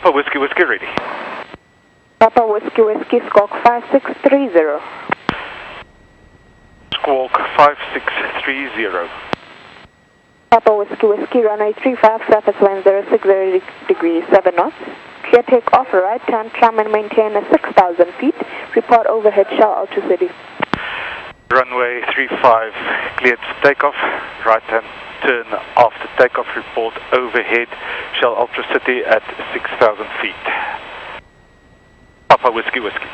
Papa Whiskey Whiskey ready. Papa Whiskey Whiskey, Squawk 5630. Squawk 5630. Papa Whiskey Whiskey, runway 35, surface wind 060 degrees, 7 knots. Clear take off, right turn, climb and maintain a 6,000 feet. Report overhead, Shell Ultra City. Runway 35, cleared for takeoff. Right hand turn after takeoff, report overhead, Shell Ultra City at 6,000 feet. Papa Whiskey Whiskey.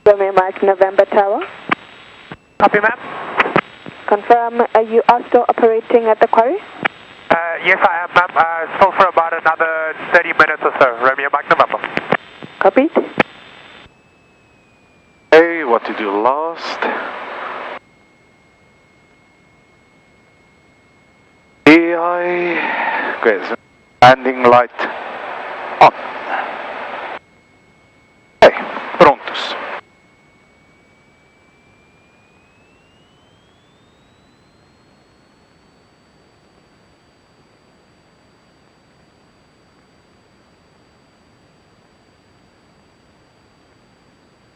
Romeo Mike, November Tower. Copy, ma'am. Confirm, you are still operating at the quarry? Yes, I am, ma'am. Still for about another 30 minutes or so. Romeo Mike, November. Copied. Hey, what did you last? AI. Okay, landing light on. Hey, prontos.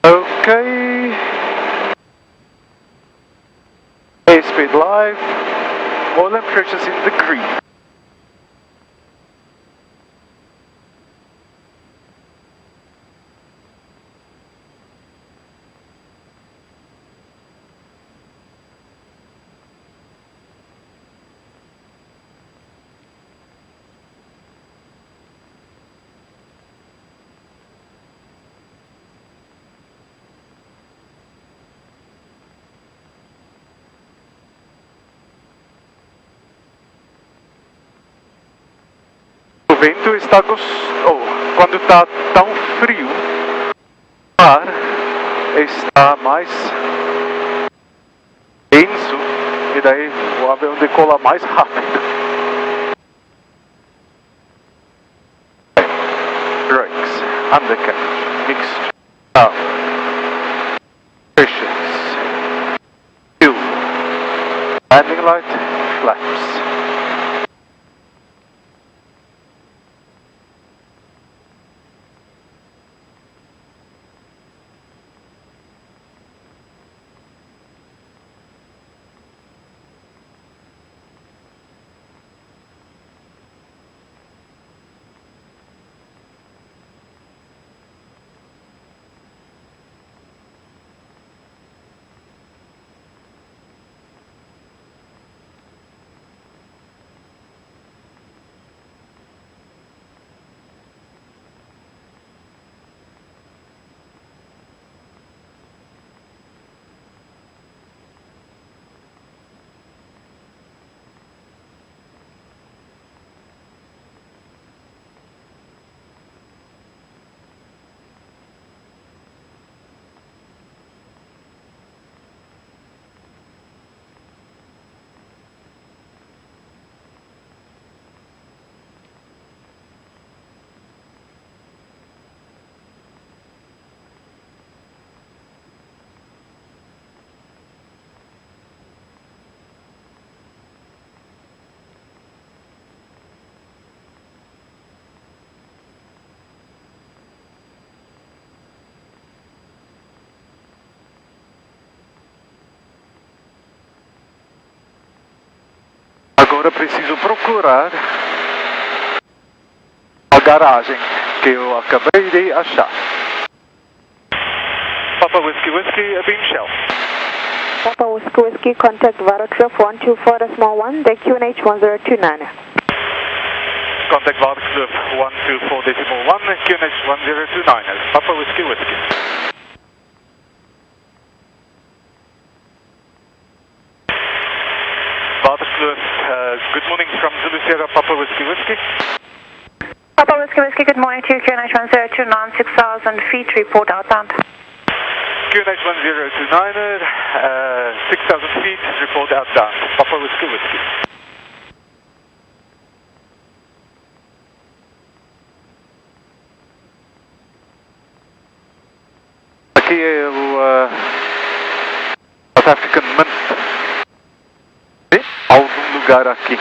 Okay. Airspeed live. Oil and pressures in the green. O vento está quando está tão frio, o ar está mais denso e daí o avião decola mais rápido. Brakes, undercarriage, mixture, power, pressures, fuel, landing light, flaps. Agora preciso procurar a garagem que eu acabei de achar. Papa Whiskey Whiskey, a beam shell. Papa Whiskey Whiskey, contact Varotruff 124, the small one, the QNH 1029. Contact Varotruff 124.1, QNH 1029, Papa Whiskey Whiskey. Good morning from Zulu Sierra, Papa Whiskey Whiskey. Papa Whiskey Whiskey, good morning to you, QNH 1029, 6,000 feet, report outbound. QNH 1029, 6,000 feet, report outbound, Papa Whiskey Whiskey. Aqui é o South African Mint. Algum lugar aqui.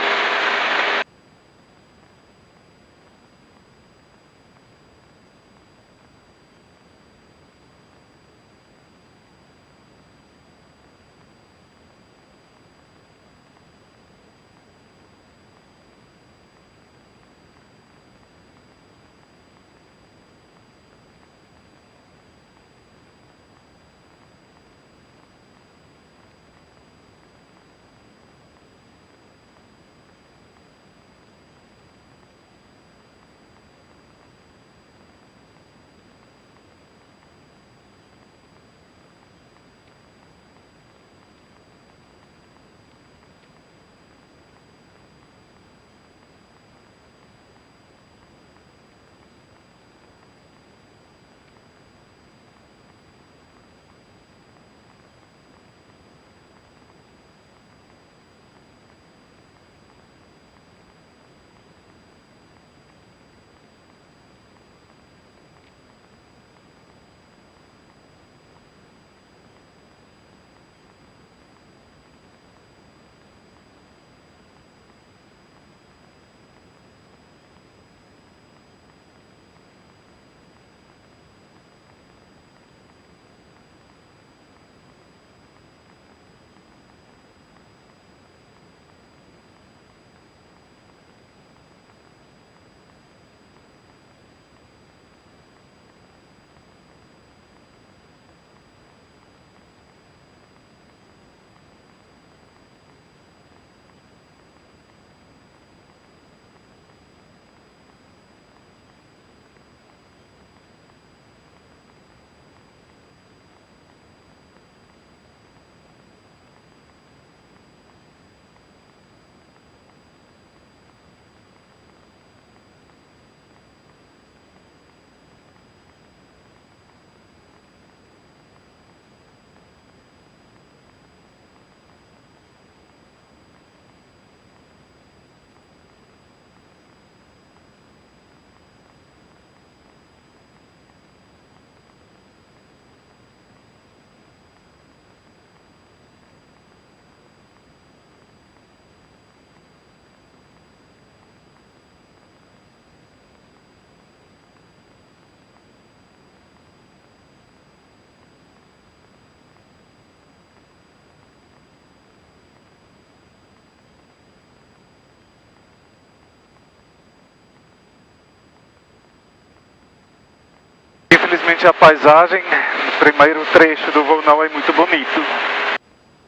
infelizmente a paisagem no primeiro trecho do voo não é muito bonito.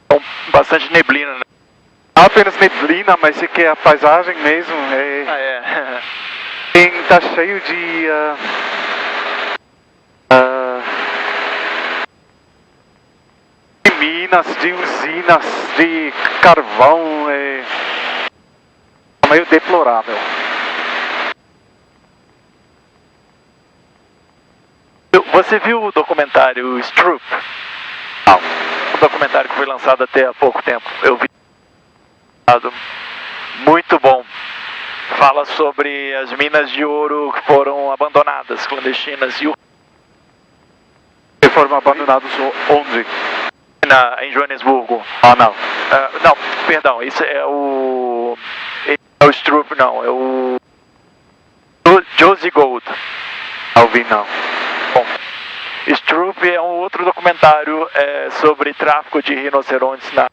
Então, bastante neblina, né? Não apenas neblina, mas isso aqui é a paisagem mesmo. Tá cheio de minas, de usinas, de carvão. É meio deplorável. Você viu o documentário Stroop? Não. Um documentário que foi lançado até há pouco tempo. Eu vi. Muito bom. Fala sobre as minas de ouro que foram abandonadas, clandestinas. E foram abandonados onde? Em Joanesburgo. Ah, não. Não, perdão. Isso é o... É o Stroop, não. É o... Josie Gold. Não vi, não. Bom, Stroop é um outro documentário sobre tráfico de rinocerontes na...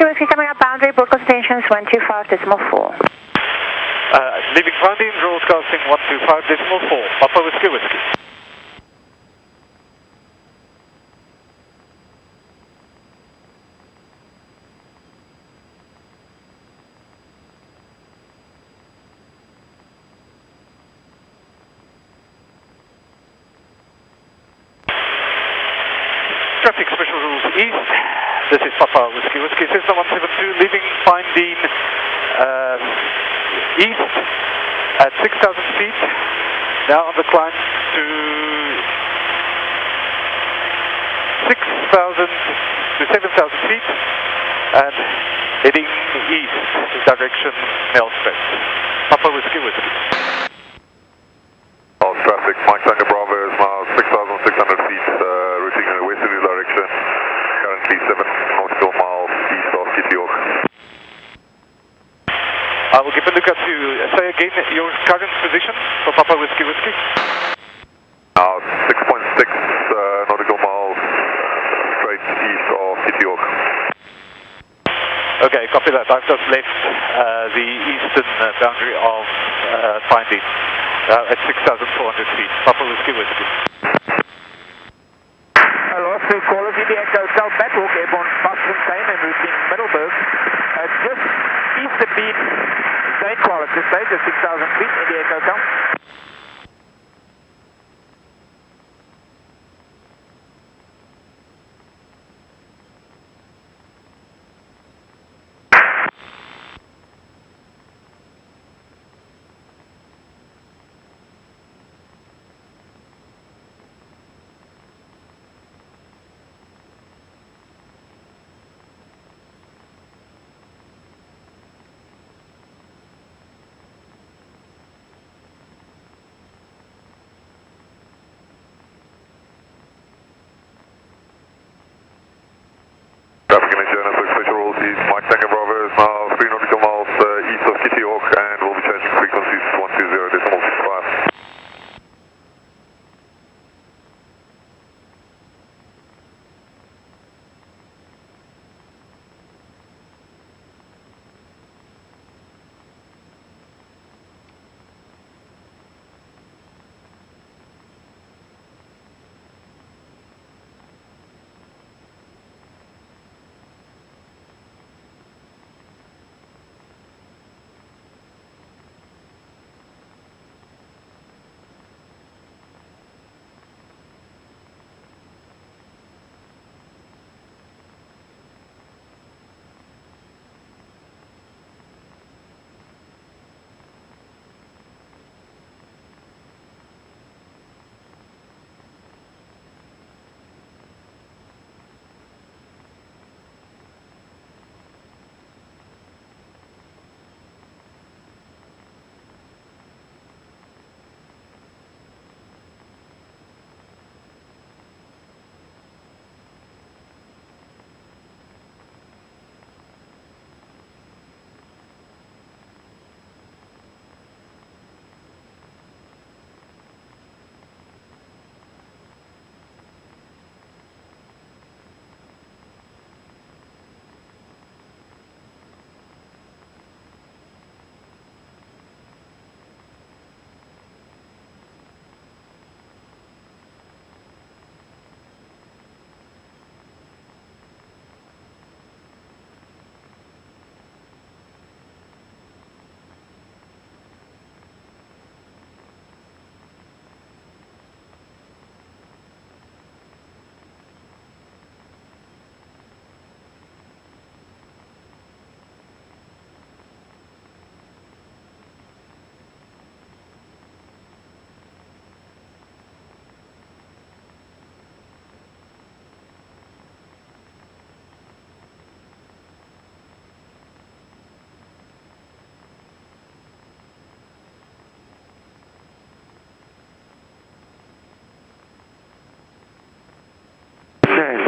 Whiskey coming up boundary, broadcast stations 125.4. Leaving grounding, broadcasting 125.4. Papa Whiskey Whiskey. Traffic special rules east. This is Papa Whiskey Whiskey. Cessna 172 leaving, finding east at 6,000 feet. Now on the climb to 6,000 to 7,000 feet and heading east direction Nelspruit. Papa Whiskey Whiskey. All traffic, Mike Tango Bravo is now 6,600 feet, routing in a westerly direction, currently 7 nautical miles east of Kittyhawk. I will give a look at you. Say again your current position for Papa Whiskey Whiskey. Now 6.6 nautical miles Okay, copy that. I've just left the eastern boundary of finding at 6,400 feet. Papa Whiskey Whiskey. Hello, to call us India Echo Hotel, Batwalk, airborne Boston Zane and routing Middleburg. Just east of beam, Zane call at this stage at 6,000 feet, India Echo Hotel. Traffic in Johannesburg, special rules is Mike Tango Bravo is now 3 nautical miles east of Kitty Hawk and will be changing frequencies 120.65.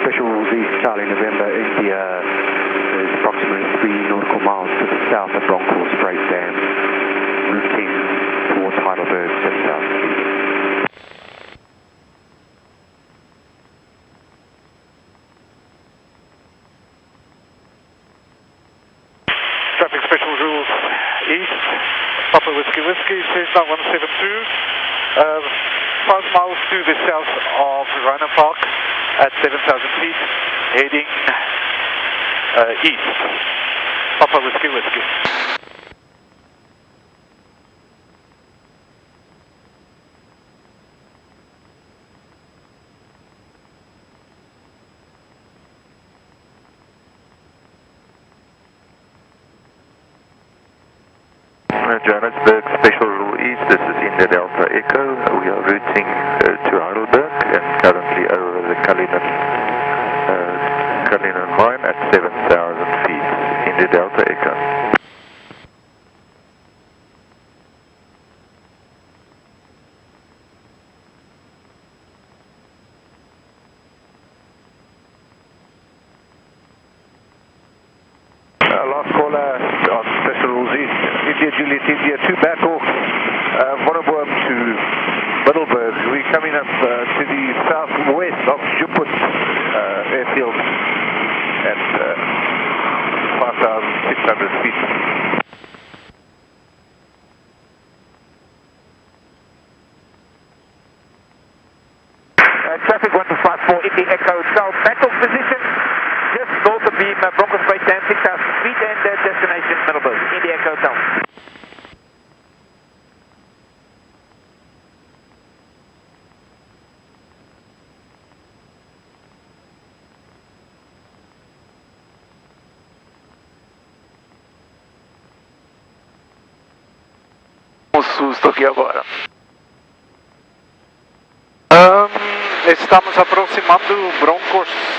Special East Charlie November, India is approximately 3 nautical miles to the south of Bronkhorst Strait Dam, routing towards Heidelberg, 7,000 feet. Traffic special rules east, Papa Whiskey Whiskey, Cessna 172, 5 miles to the south of Rhino Park at 7,000 feet, heading east, Papa Whiskey Whiskey. Johannesburg, special rule east, this is India Delta Echo. We are routing to Heidelberg and currently over the Cullinan mine at 7,000 feet. India Delta Echo. Last caller on special rules east, India Juliet India 2 Battle, Vorobom to Middleburg. We're coming up to the southwest of Juput airfield at 5,000 600 feet. Traffic 1254 Indy Echo South battle position, just north of beam Bronco Straight Dam, 6,000 feet, and destination Middleburg, Indy Echo South. Um susto aqui agora. Estamos aproximando o Bronco Straight.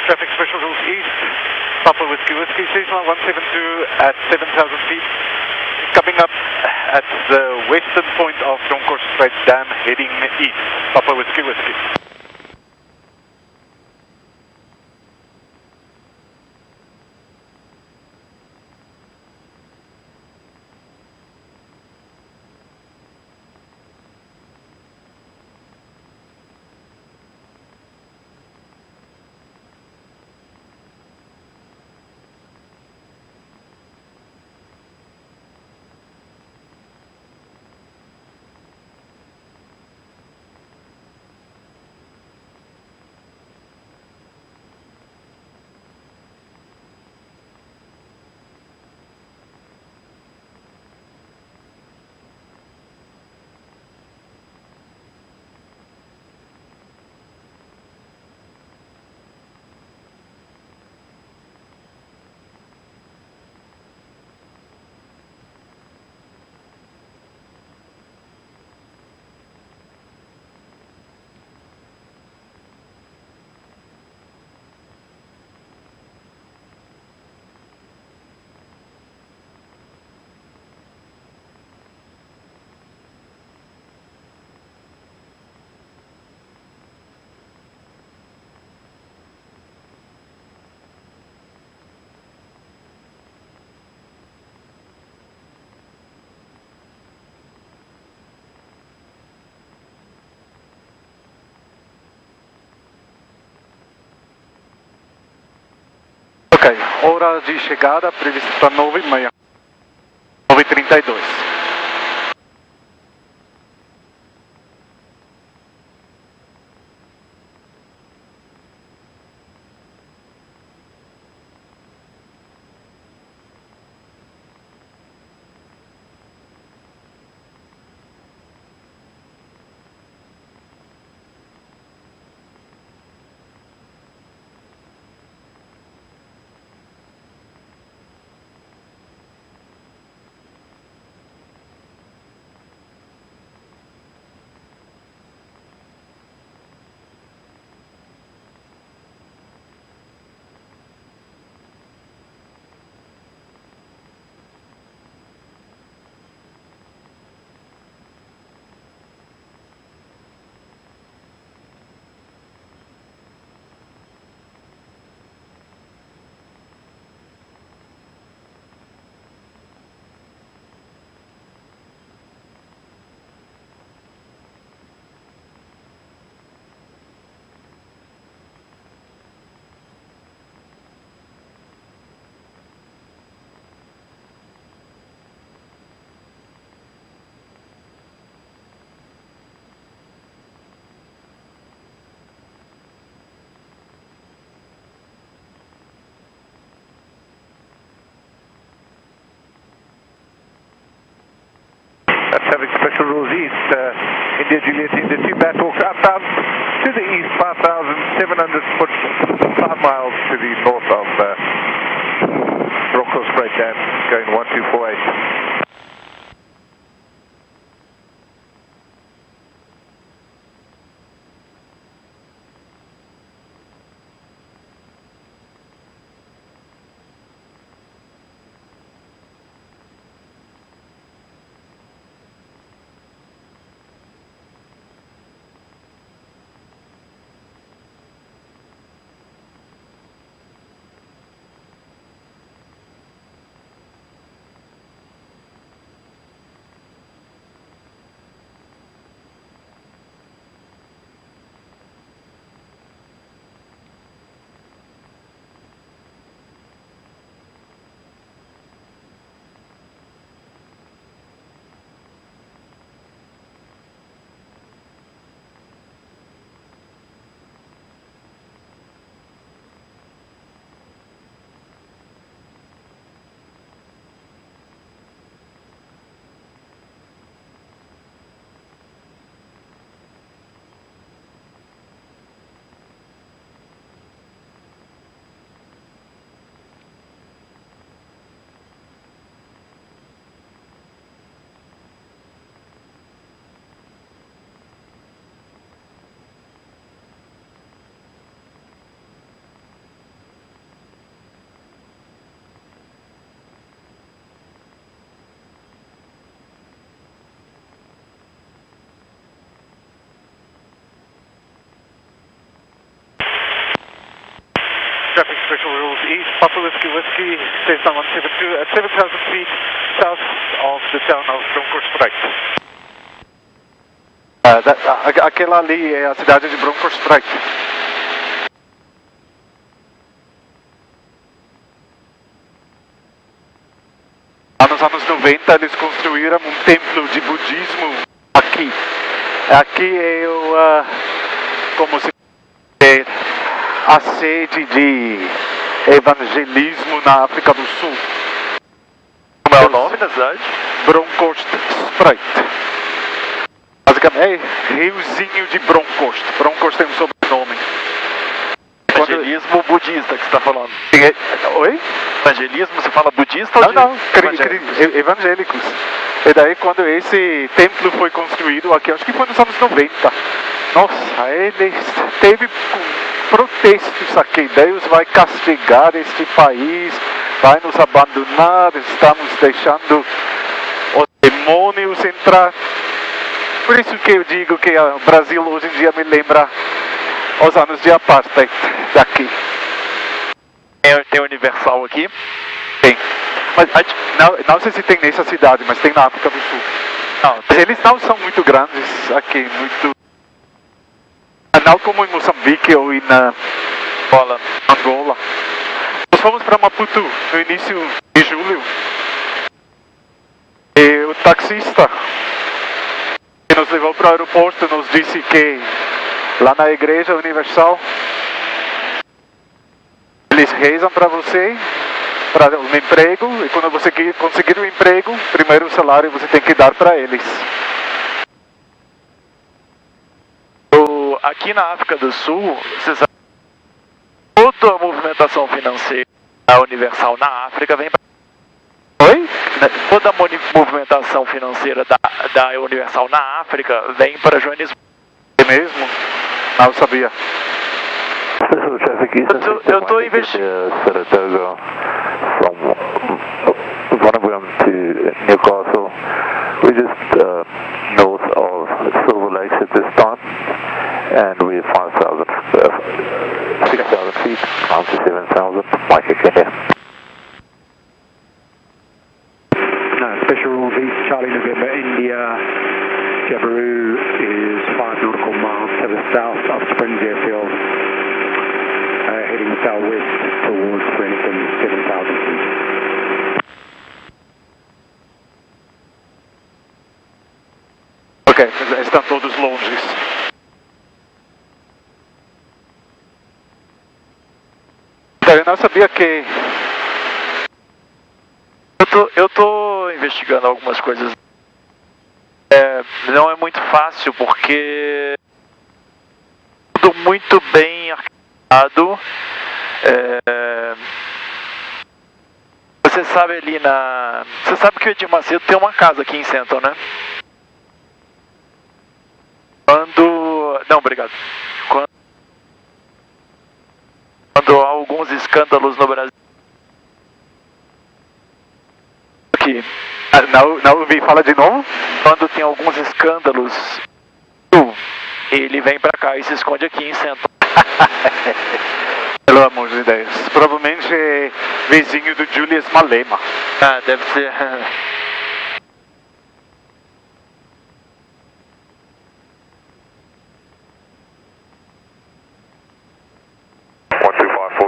Traffic special rules east, Papa Whiskey Whiskey, Cessna 172 at 7,000 feet. Coming up at the western point of Bronco Straight Dam, heading east, Papa Whiskey Whiskey. Ok, hora de chegada prevista para 9h30. 9h32. traffic special rules east, India Juliet, India 2, Batwalk outbound to the east, 5,700 foot, 5 miles to the north of Broncos Freight Dam, going 1248. Traffic special rules east, Papa Whiskey Whiskey, Cessna 172 at 7,000 feet south of the town of Bronkhorstspruit. Aquela ali é a cidade de Bronkhorstspruit. Nos anos 90 eles construíram um templo de budismo aqui. Aqui é como se diz, a sede de evangelismo na África do Sul. Como é o nome da cidade? Bronkhorstspruit. Basicamente é Riozinho de Bronkhorst. Bronkhorst tem um sobrenome. Evangelismo budista que você está falando. Oi? Evangelismo, você fala budista ou Não, evangélicos. E daí quando esse templo foi construído aqui, acho que foi nos anos 90. Nossa, eles teve protestos aqui. Deus vai castigar este país, vai nos abandonar, estamos deixando os demônios entrar. Por isso que eu digo que o Brasil hoje em dia me lembra os anos de apartheid daqui. Tem Universal aqui? Tem. Mas não sei se tem nessa cidade, mas tem na África do Sul. Não, mas eles não são muito grandes aqui, muito. Não como em Moçambique ou em Angola. Nós fomos para Maputo no início de julho. E o taxista que nos levou para o aeroporto nos disse que lá na Igreja Universal eles rezam para você, para um emprego, e quando você conseguir o emprego, primeiro o salário você tem que dar para eles. Aqui na África do Sul, você sabe, toda a movimentação financeira da Universal na África vem para... Oi? Toda a movimentação financeira da Universal na África vem para Joanesburgo. É mesmo? Não sabia. Eu estou investigando. Saratoga from Wollongong to Newcastle. We're just north of Silver Lakes at this time, and we're 6,000 feet, down to 7,000. Mike again. Special rules east, Charlie November, India. Jabiru is 5 nautical miles to the south of Springs Airfield, heading southwest towards Brenton, 7,000 feet. Ok, estão todos longes. Eu não sabia que... Eu tô investigando algumas coisas. não é muito fácil, porque tudo muito bem arquitetado. Você sabe ali Você sabe que o Edir Macedo tem uma casa aqui em Central, né? Não, obrigado. Quando há alguns escândalos no Brasil. Aqui. Não ouvi, fala de novo? Quando tem alguns escândalos, ele vem pra cá e se esconde aqui em Central. Pelo amor de Deus. Provavelmente é vizinho do Julius Malema. Ah, deve ser.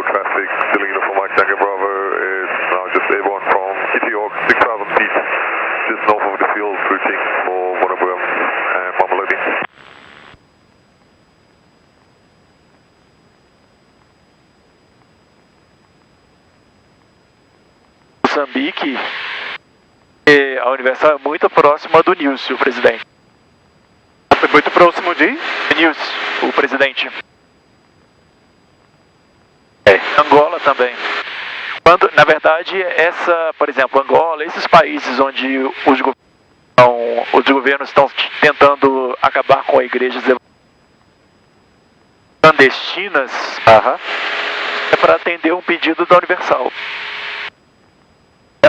Traffic, still uniform Mike Tango Bravo is now just airborne from Kitty Hawk, 6,000 feet, just north of the field, routing for Wonderboom and Mamelodi. Moçambique, a Universal é muito próxima do Nilce, o presidente. É muito próximo de? Nilce, o presidente. Angola também. Na verdade, por exemplo, Angola, esses países onde os governos estão tentando acabar com igrejas clandestinas, é para atender um pedido da Universal.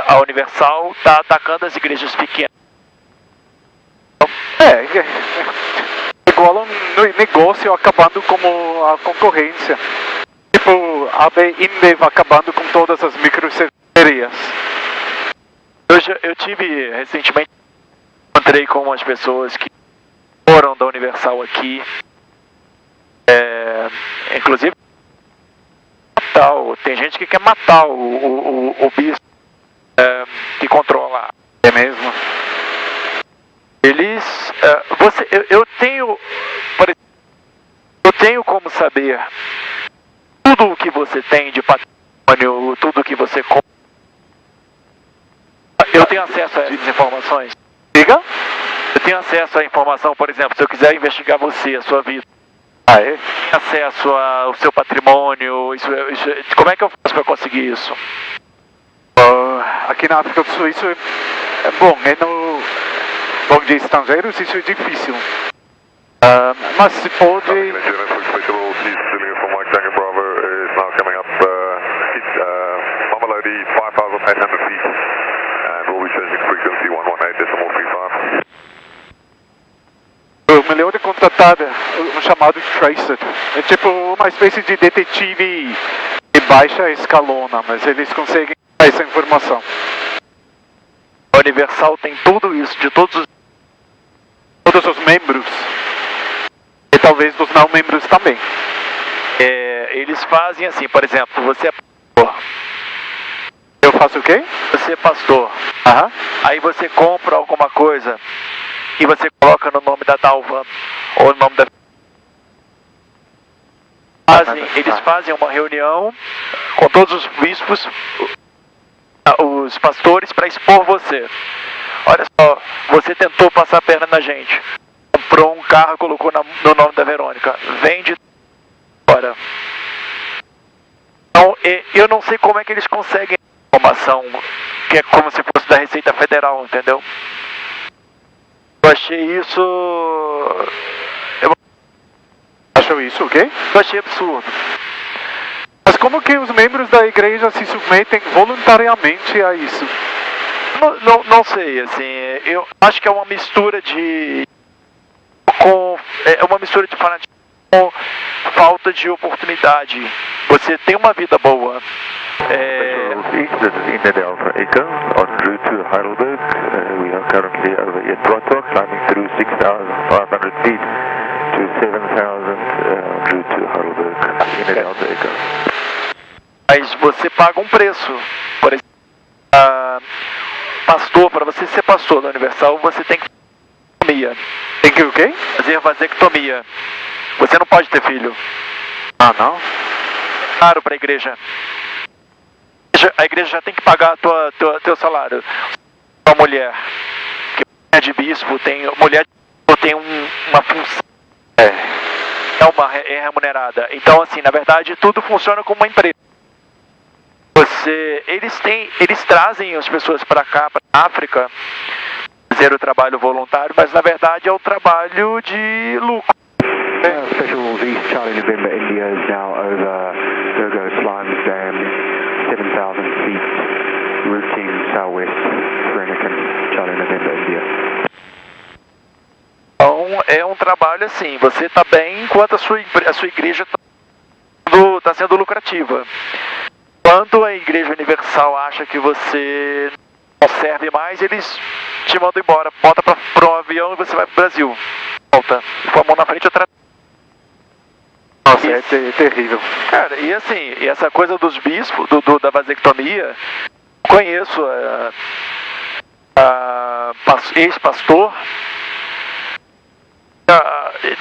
A Universal está atacando as igrejas pequenas. Igual um negócio acabando como a concorrência. Tipo, a InBev acabando com todas as microcervejarias. Eu tive recentemente, encontrei com umas pessoas que foram da Universal aqui, inclusive tem gente que quer matar o bispo que controla. É mesmo? Eles, eu tenho como saber tudo o que você tem de patrimônio, tudo o que você compra. Eu tenho acesso a essas informações. Diga? Eu tenho acesso à informação, por exemplo, se eu quiser investigar você, a sua vida. Ah, é? Acesso ao seu patrimônio, como é que eu faço para conseguir isso? Aqui na África do Sul isso é bom, bom de estrangeiros isso é difícil. Mas se pode... Mamelodi 5,800 feet and we'll be changing frequency 118.35. O melhor é contratar um chamado tracer. É tipo uma espécie de detetive de baixa escalona, mas eles conseguem essa informação. A Universal tem tudo isso, de todos os membros. E talvez dos não membros também. Eles fazem assim, por exemplo, você é pastor. Eu faço o quê? Você é pastor. Aí você compra alguma coisa e você coloca no nome da Dalva ou no nome da... Eles fazem uma reunião com todos os bispos, os pastores, para expor você. Olha só, você tentou passar a perna na gente. Comprou um carro e colocou no nome da Verônica. Vende agora. Então, eu não sei como é que eles conseguem informação, que é como se fosse da Receita Federal, entendeu? Eu achei isso... Achou isso o quê? Eu achei absurdo. Mas como que os membros da igreja se submetem voluntariamente a isso? Não sei, assim, eu acho que é uma mistura de... É uma mistura de fanatismo com falta de oportunidade. Você tem uma vida boa. East, this is India Delta Echo, en route to Heidelberg. We are currently over Edwardtok, climbing through 6,500 feet to 7,000 en route to Heidelberg. India Delta Echo. Mas você paga um preço. Por exemplo, pastor, para você ser pastor da Universal, você tem que fazer vasectomia. Tem que o quê? Fazer vasectomia. Você não pode ter filho. Ah, não? É caro para a igreja. A igreja já tem que pagar teu salário. Uma mulher que de bispo, tem mulher de bispo tem uma função. É remunerada. Então, assim, na verdade, tudo funciona como uma empresa. Eles trazem as pessoas para cá, para a África, fazer o trabalho voluntário, mas na verdade é o trabalho de lucro. Special East Charlie November India is now over Kruger Slimes Dam, 7,000 feet, routing southwest, Reneken, Charlie November India. Então é um trabalho assim, você está bem enquanto a sua igreja está sendo lucrativa. Quando a Igreja Universal acha que você não serve mais, eles te mandam embora, bota para um avião e você vai para o Brasil. Volta, com a mão na frente e outra. Nossa, é terrível. Cara, e assim, essa coisa dos bispos, da vasectomia, conheço ex-pastor,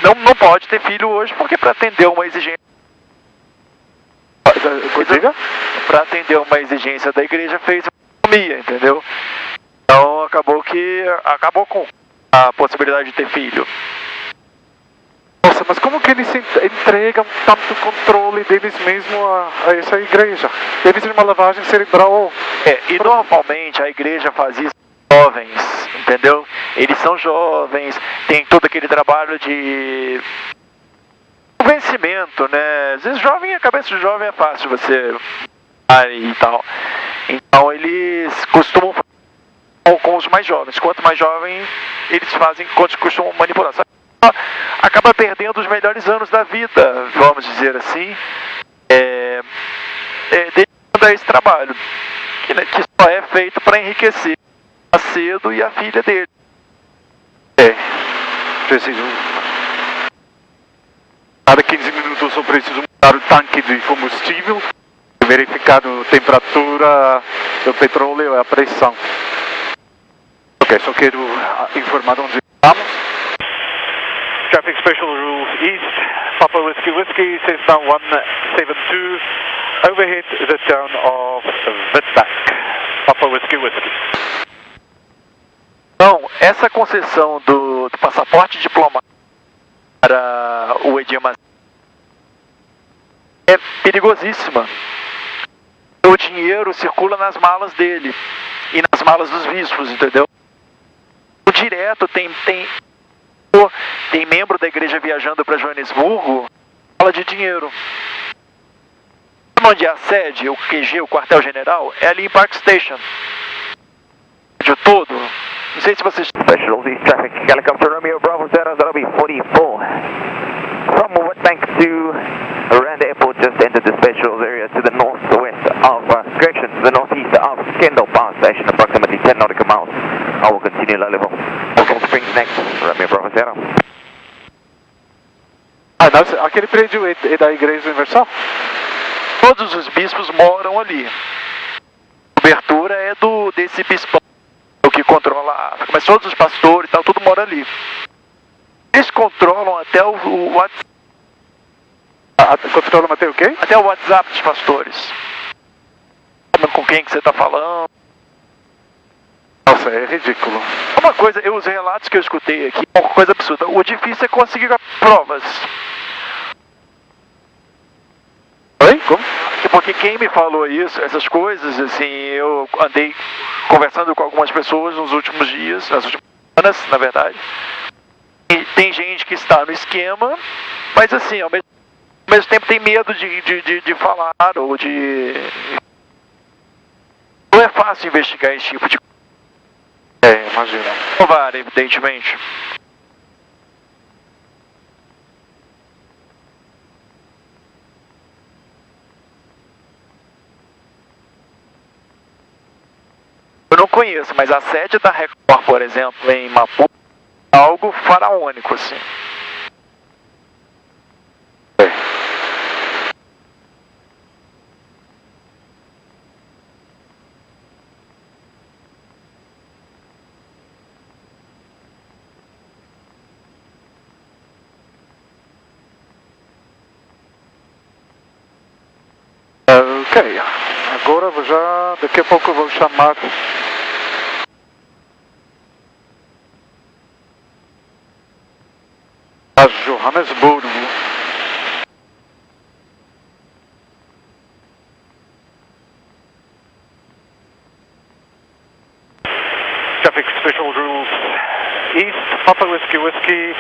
não pode ter filho hoje porque para atender uma exigência. Para atender uma exigência da igreja fez vasectomia, entendeu? Então acabou com a possibilidade de ter filho. Nossa, mas como que eles entregam tanto controle deles mesmos a essa igreja? Deve ser uma lavagem cerebral. E normalmente a igreja faz isso com jovens, entendeu? Eles são jovens, tem todo aquele trabalho de convencimento, né? Às vezes a cabeça de jovem é fácil você e tal. Então eles costumam fazer com os mais jovens. Quanto mais jovem, eles fazem, quanto costumam manipular. Acaba perdendo os melhores anos da vida, vamos dizer assim, dedicando a esse trabalho, que só é feito para enriquecer a cedo e a filha dele. Preciso. Cada 15 minutos eu preciso mudar o tanque de combustível, verificar a temperatura do petróleo e a pressão. Ok, só quero informar onde estamos. Traffic Special Rules East, Papa Whiskey Whiskey, Cessna 172, overhead the town of Witbank, Papa Whiskey Whiskey. Então, essa concessão do passaporte diplomático para o Edema é perigosíssima. O dinheiro circula nas malas dele e nas malas dos bispos, entendeu? O direto tem membro da igreja viajando para Joanesburgo, fala de dinheiro. Onde é a sede, o QG, o quartel-general, é ali em Park Station. De todo. Não sei se vocês... Special East Traffic, Helicopter Romeo Bravo 0, that'll be 44. From Witbank to around the airport, just entered the specials area to the northwest of, correction, to the northeast of Kendall Power Station, approximately 10 nautical miles. I will continue low level. Coral Springs next, Romeo Bravo 0. Não, aquele prédio é da Igreja Universal? Todos os bispos moram ali. A cobertura é desse bispão, o que controla a África, mas todos os pastores e tal, tudo mora ali. Eles controlam até o WhatsApp. Controlam até o quê? Até o WhatsApp dos pastores. Com quem que você está falando. Nossa, é ridículo. Uma coisa, os relatos que eu escutei aqui, é uma coisa absurda. O difícil é conseguir provas. Oi? Como? Porque quem me falou isso, essas coisas, assim, eu andei conversando com algumas pessoas nos últimos dias, nas últimas semanas, na verdade. E tem gente que está no esquema, mas assim, ao mesmo tempo tem medo de falar ou de... Não é fácil investigar esse tipo de coisa. Imagina. Provar, evidentemente. Eu não conheço, mas a sede da Record, por exemplo, em Maputo, é algo faraônico, assim. Ok, agora daqui a pouco eu vou chamar Johannesburg. Traffic special rules. East, Papa Whiskey Whiskey,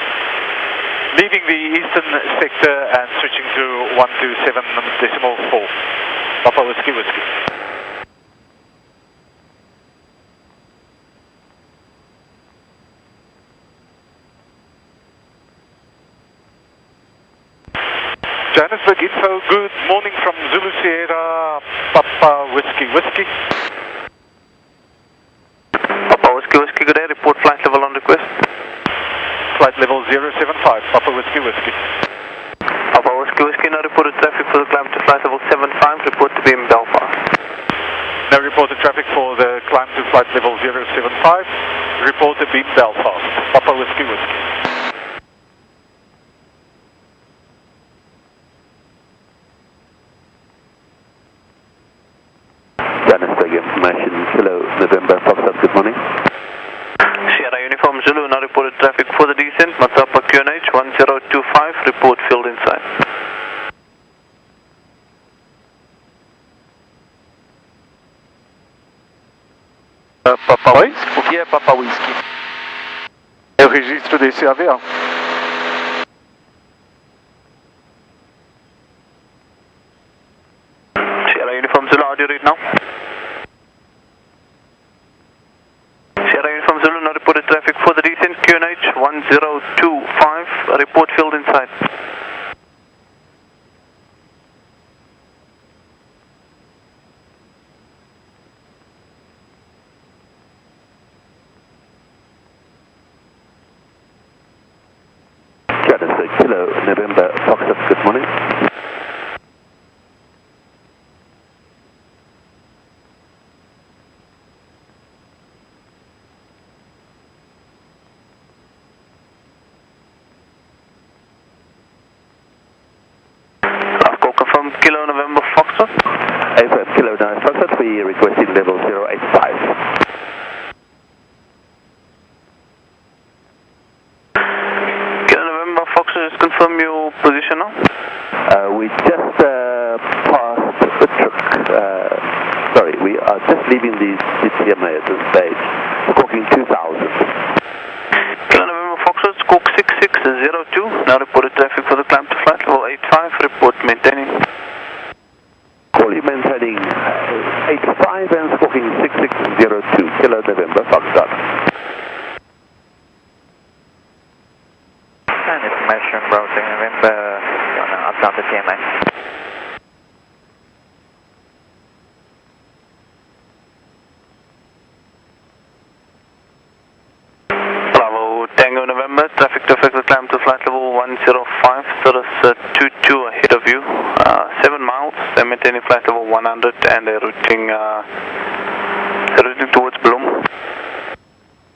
leaving the eastern sector and switching to 127.4. Papa Whiskey Whiskey. Johannesburg info, good morning from Zulu Sierra, Papa Whiskey Whiskey. Papa Whiskey Whiskey, good day, report flight level on request. Flight level 075, Papa Whiskey Whiskey. Papa Whiskey Whiskey, no reported traffic for the climb to flight level 75, report to be in Belfast. No reported traffic for the climb to flight level 075, report to beam Belfast, Papa Whiskey Whiskey. Johannesburg information, hello, November, Foxtrot, good morning. Sierra Uniform Zulu, no reported traffic for the descent, Matapa QNH 1025, report field inside. Papa Whisky? O que é Papa Whisky? É o registro desse avião. Sierra Uniform Zulu, how do you read now? Sierra Uniform Zulu, no reported traffic for the descent, QNH 1025, report field inside. Johannesburg, hello, November, Foxtrot, good morning. Confirm Kilo November Foxtrot. AFM, Kilo November Foxtrot, we requesting level 085. Kilo November Foxtrot, just confirm your position now. We just passed the truck. Sorry, we are just leaving the CMA at this stage. Squawking 2000. Kilo November Foxtrot, squawk 6602. Now reported traffic for the climb to flight level 85. Report maintaining. Call you maintaining 85 and squawking 6602. Kilo November Foxtrot. And information routing November up down the TMA. Bravo Tango November, traffic to affect the climb to flight level 105, Cirrus 22 ahead of you, 7 miles, they're maintaining flight level 100 and they're routing towards Bloom.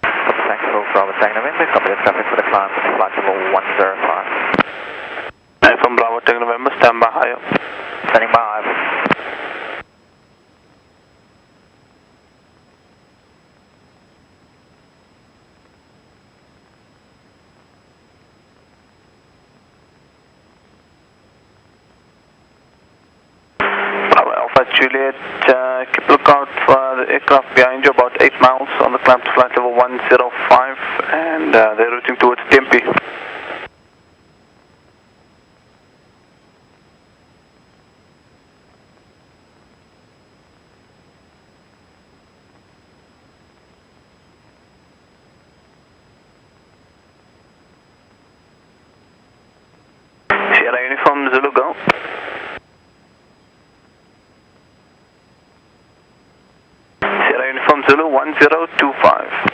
Thanks for Bravo Tango November, copy the traffic for the climb to flight level 105. And from Bravo Tango November, stand by higher. Standing by. Bravo Alpha Juliet, keep a lookout for the aircraft behind you, about 8 miles on the climb to flight level 105, and they're routing towards Tempe. Sierra Uniform Zulu, go. Sierra Uniform Zulu 1025.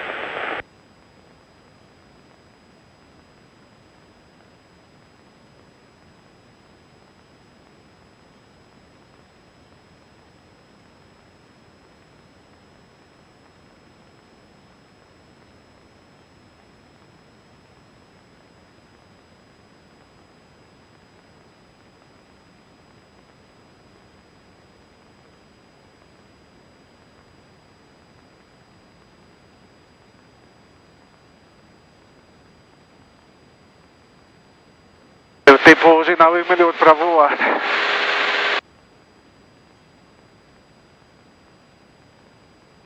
O tempo hoje não é o melhor para voar.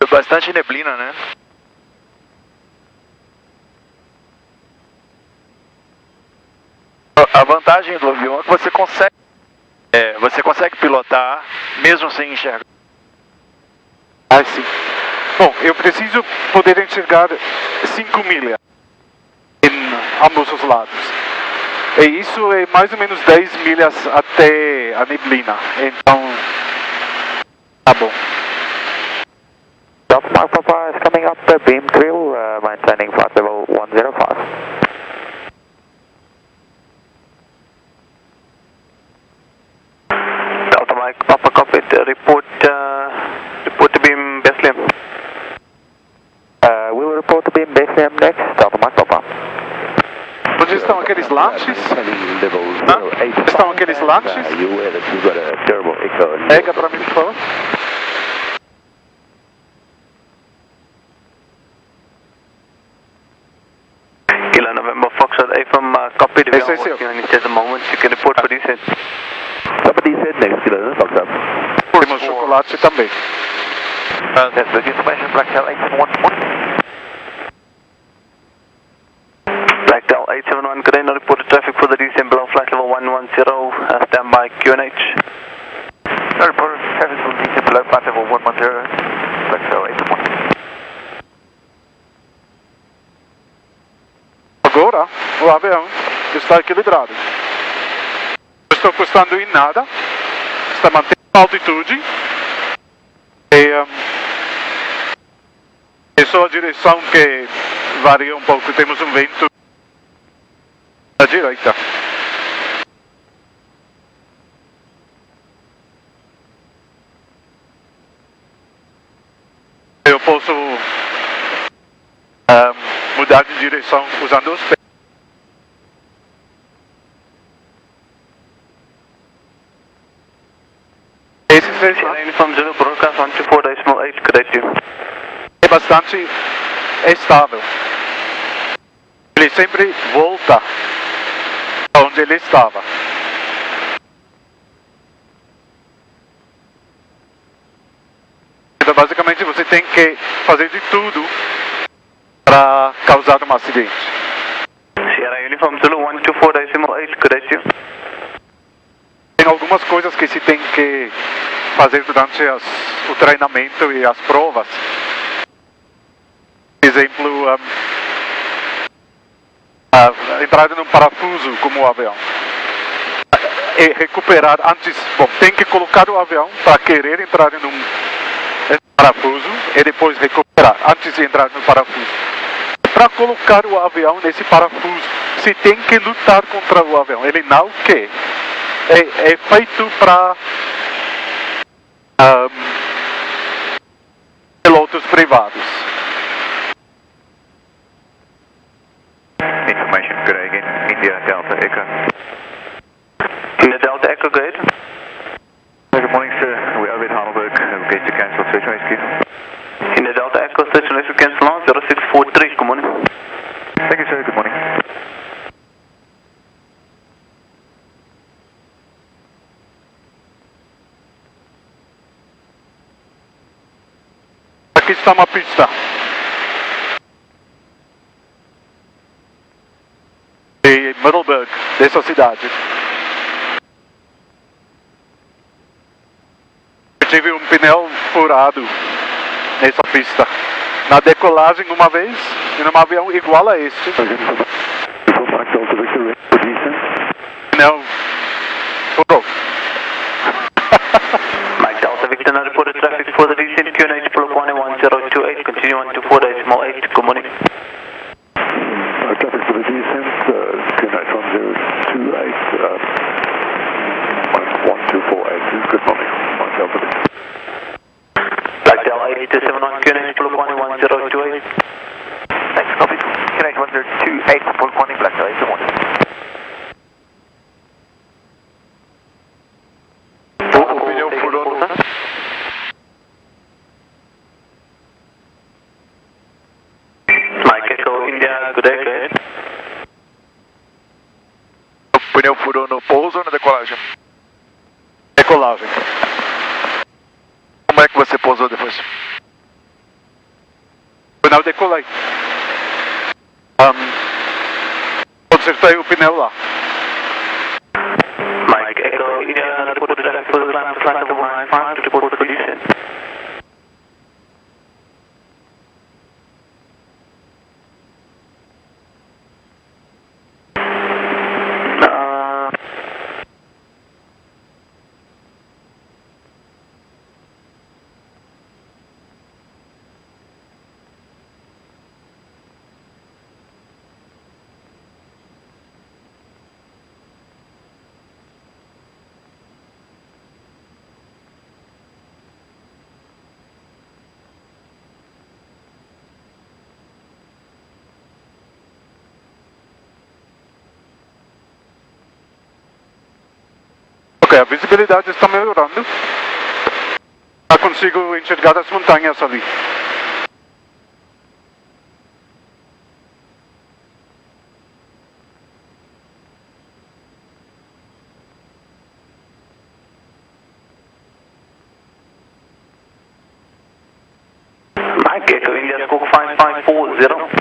Bastante neblina, né? A vantagem do avião é que você consegue pilotar mesmo sem enxergar. Ah, sim. Bom, eu preciso poder enxergar 5 milhas em ambos os lados. E isso é mais ou menos 10 milhas até a neblina. Então, tá bom. Mark Papa is coming up the beam crew, maintaining flight level 105. Delta Mike Papa copied, report to beam Bethlehem. We will report to beam Bethlehem next, Delta Mike Papa. Onde estão aqueles lanches? Onde estão aqueles lanches? Pega para mim, por favor. November Foxtrot AFM copied. We are working on it at the moment. You can report for descent. Somebody said next Kilo Foxtrot. Temos chocolate também. That's the information. Blacktail 871. Blacktail 871. Good day. No reported traffic for the descent below flight level 110. Standby QNH. No reported traffic for the descent below flight level 110. Blacktail 871. Agora, o avião está equilibrado. Não estou encostando em nada. Está mantendo a altitude. É só a direção que varia um pouco. Temos um vento à direita. Eu posso mudar de direção usando os pés. Esse é bastante estável. Ele sempre volta onde ele estava. Então, basicamente, você tem que fazer de tudo para causar um acidente. Sierra Uniform Zulu 124.8, correct you? Tem algumas coisas que se tem que fazer durante o treinamento e as provas. Por exemplo, a entrada num parafuso como o avião. E recuperar antes, bom, tem que colocar o avião para querer entrar num parafuso e depois recuperar antes de entrar no parafuso. Para colocar o avião nesse parafuso, você tem que lutar contra o avião. Ele não quer. É feito para pilotos privados. Information, good day again. India Delta Echo. India Delta Echo, go ahead. Good morning, sir. We're over at Heidelberg. We're going to cancel search and rescue. India Delta Echo, search and rescue cancel on 0643. Good morning. Thank you, sir. Good morning. Aqui está uma pista. De Heidelberg, dessa cidade. Eu tive um pneu furado nessa pista. Na decolagem uma vez, em um avião igual a este. Não. Furou. Mike Delta Victor, no reported traffic for the descent QNH Pull 11028, continue on to 4.8, good morning. Traffic for the descent, QNH 1028, 1248, good morning. Mike Delta Victor. Black Delta 8271 QNH Pull 11028. Thanks, copy. QNH 1028, Pull 1, Black Delta 81. O pneu furou no... Mike Echo India, good day, go ahead. O pneu furou decolagem. Como é que você pousou depois? Eu não decolei. Consertei o pneu lá. Mike, Echo, India, report the traffic for the climb to flight level 95 to report the condition. Ok, a visibilidade está melhorando. Já consigo enxergar as montanhas ali. Mike, Echo, India, score 5540.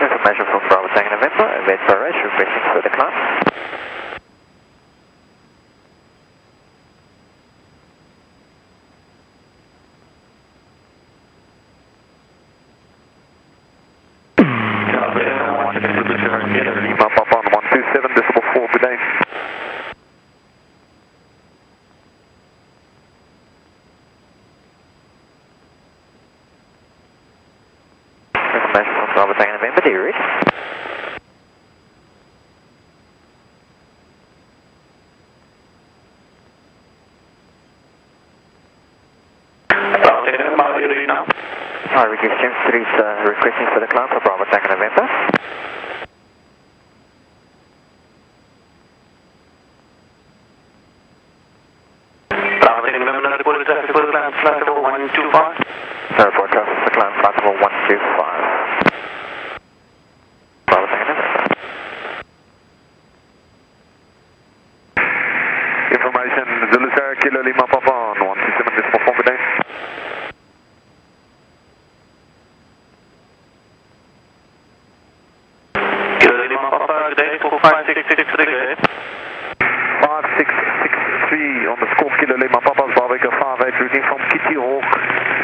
Information from Bravo Tango November, event Paris, requesting further climb. Lima Papa on 127.4, good day. Information from Bravo Tango November, do you read? Hi, request James 3 is requesting for the climb for Bravo Tango November. Bravo Tango November, report traffic for the climb flight level 125. Report traffic for the climb flight level 125. Bravo Tango November. Information, Zulu Sierra Kilo Lima Papa on 127.4, good day. Good day, 5663 for the good. 5663 on the score, Kilo Lima Papa's Bravo 58, routing from Kitty Hawk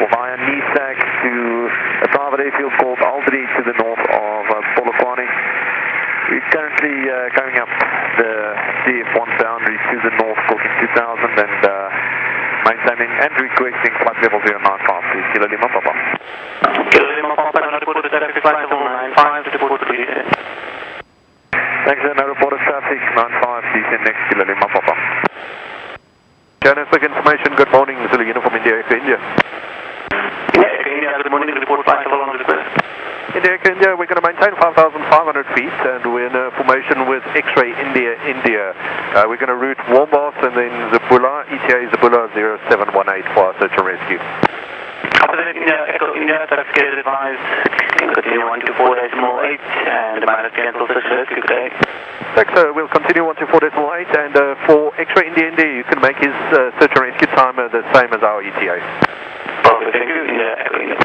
via Nisak to a private airfield called Aldri to the north of Polokwane. We're currently coming up the CF1 boundary to the north, talking 2000 and maintaining and requesting flight level 095 to Kilo Lima Papa. Kilo Lima Papa, now reported traffic flight level 95 to report to the Thanks, no reported traffic, 95, descend next Kilo Lima Papa. Johannesburg information, good morning, Zulu Uniform India, Echo India. India, good morning, report flight level on request. India, India, we're going to maintain 5,500 feet and we're in a formation with X-ray India, India. We're going to route Warmbath and then Zabula, ETA Zabula 0718 for our search and rescue. Echo India, traffic is advised, continue 124.8 and minus cancel search and rescue today. Thanks, we'll continue 124.8 and for X-ray India, India, you can make his search and rescue time the same as our ETA. Perfect, thank you, India, Echo India.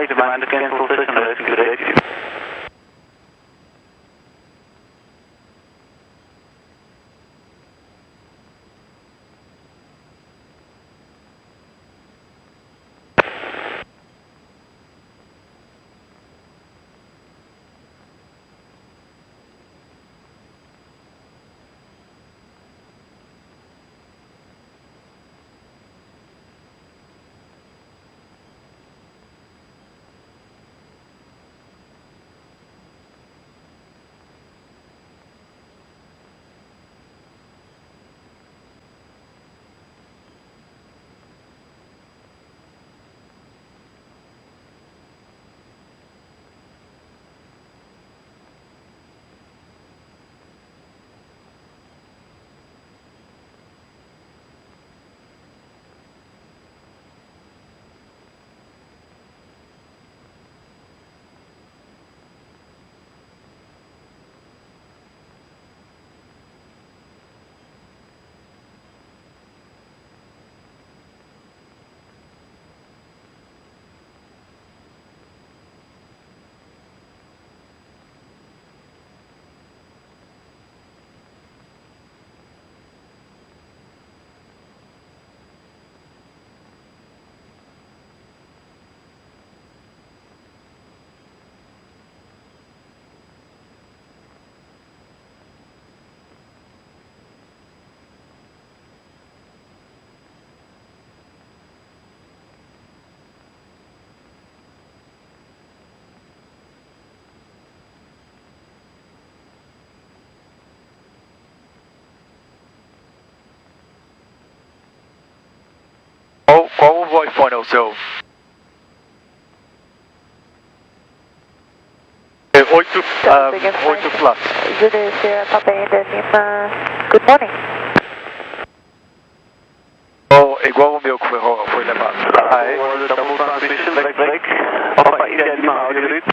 Demand to cancel search and rescue today. Qual o Wi-Fi é o seu? 8 plus. Good morning. Oh, igual o meu que foi levado. Double transmission, break. Papa India Lima, audio read.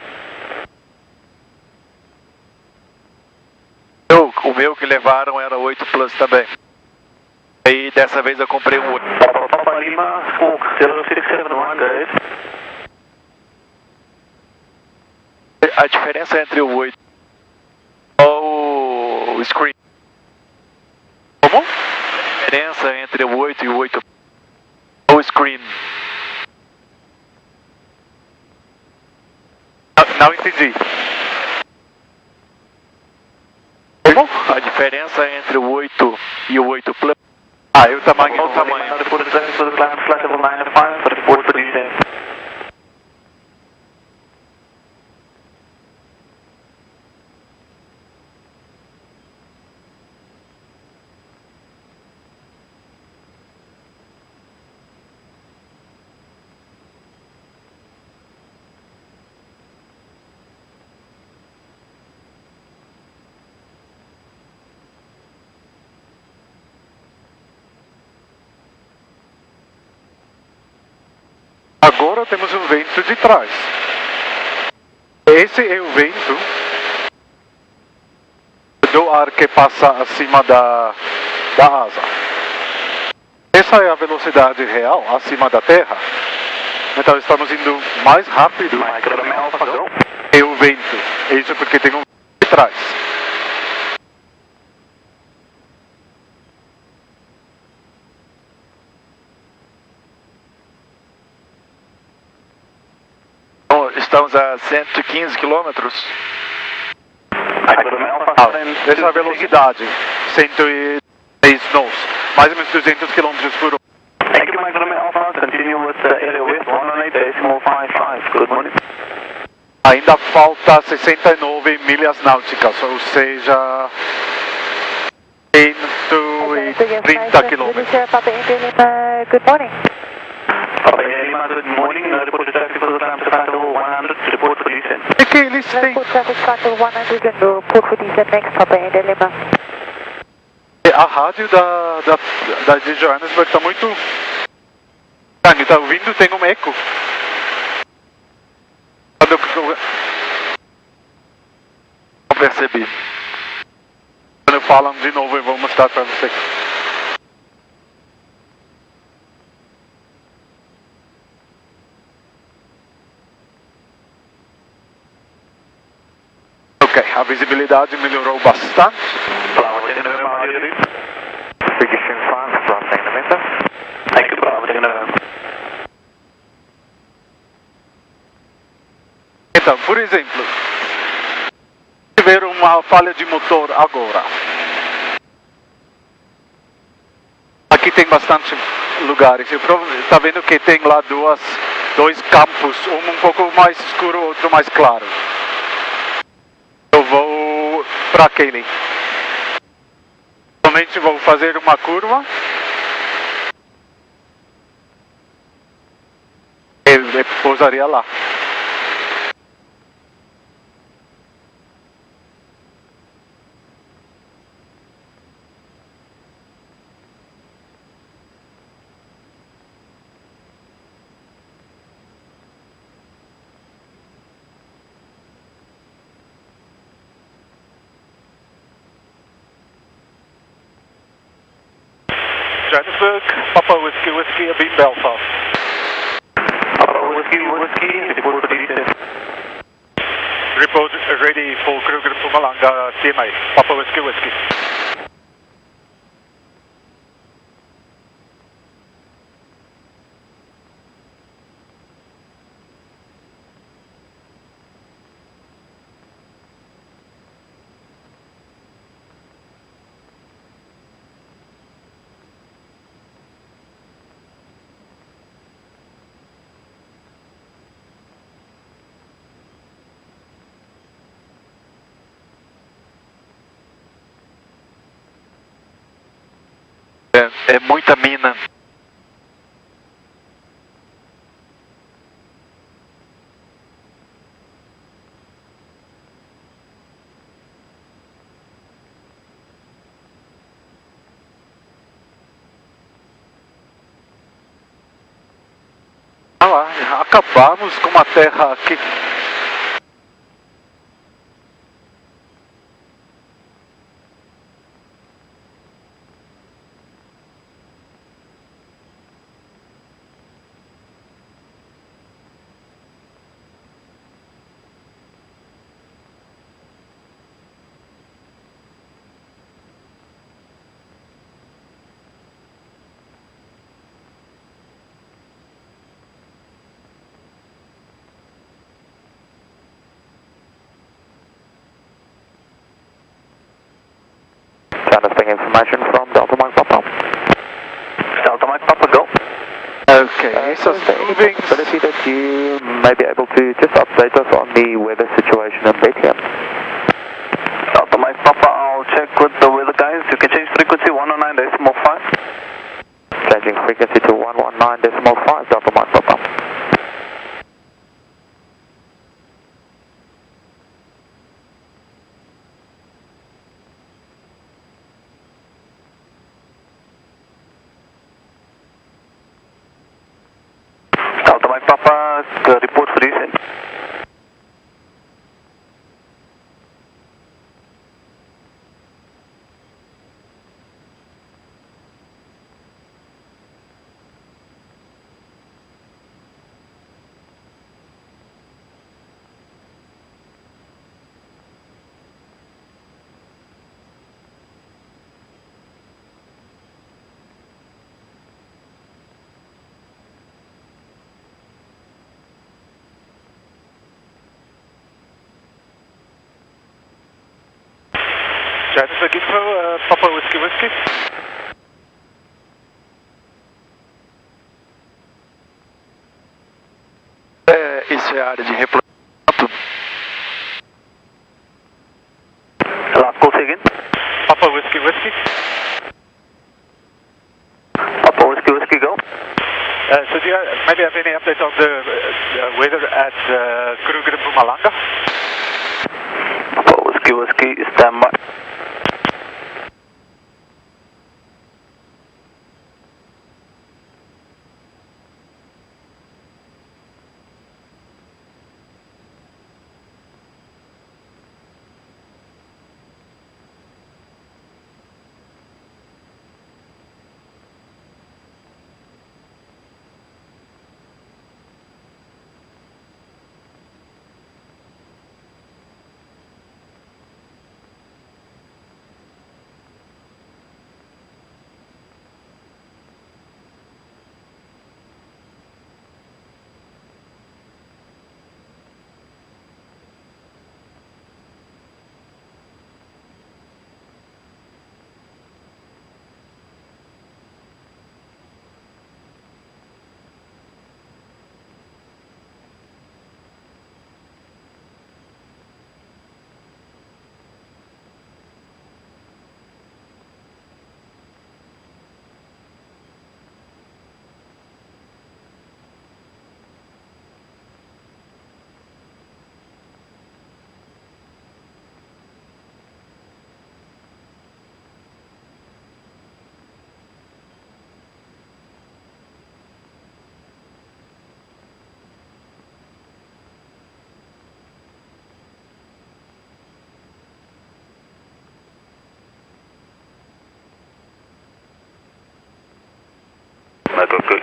O meu que levaram era 8 plus também. Aí dessa vez eu comprei um 8. Papa Lima, Smoke 0671, guys. A diferença entre o 8 e o screen. Como? A diferença entre o 8 e o 8 o screen. Não entendi. Como? A diferença entre o 8 e o 8 Plus. Ah, e o tamanho. Qual o tamanho? Report the for the climb flight level 95, but report for descent. Agora temos um vento de trás. Esse é o vento do ar que passa acima da asa. Essa é a velocidade real acima da Terra. Então estamos indo mais rápido. É o vento. Isso porque tem um vento de trás. Estamos a 115 quilômetros. Essa é a velocidade. 110 knots. Mais ou menos 200 km por hora. Thank you, Mike Alpha. Continue with area width 118.55. Good morning. Ainda falta 69 milhas náuticas, ou seja, 130 km. Good morning. Papa Lima, good morning. Report to traffic for the time to Paddle 100. Report for descent. É que eles têm... Report traffic Paddle 100 and report for descent next, Papa Lima. A rádio de Johannesburg está muito... Está ouvindo? Tem um eco. Não percebi. Quando falam de novo, eu vou mostrar para você. Ok, a visibilidade melhorou bastante. Então, por exemplo, se tiver uma falha de motor agora, aqui tem bastante lugares. Está vendo que tem lá dois campos, um pouco mais escuro, outro mais claro. Eu vou para aquele. Somente vou fazer uma curva. E pousaria lá. Johannesburg, Papa Whiskey, Whiskey, Abim Belfast. Papa Whiskey, report for descent. Report ready for Kruger Mpumalanga, TMA. Papa Whiskey, Whiskey. É muita mina. Ah lá, acabamos com a terra aqui. Understanding information from Delta Mike Papa. Delta Mike Papa, go. Okay, essas nuvens... Possibility that you may be able to just update us on the weather situation in Bethlehem. Delta Mike Papa, I'll check with the weather guys. You can change frequency 109.5. Changing frequency to 119.5, Delta Mike Papa. Delta Mike Papa, report for descent. Johannesburg Info, Papa Whiskey Whiskey. Isso é a área de replanejamento. Last call, say again. Papa Whiskey Whiskey. Papa Whiskey Whiskey, go. So do you maybe have any update on the weather at Kruger Mpumalanga? Papa Whiskey Whiskey, stand by.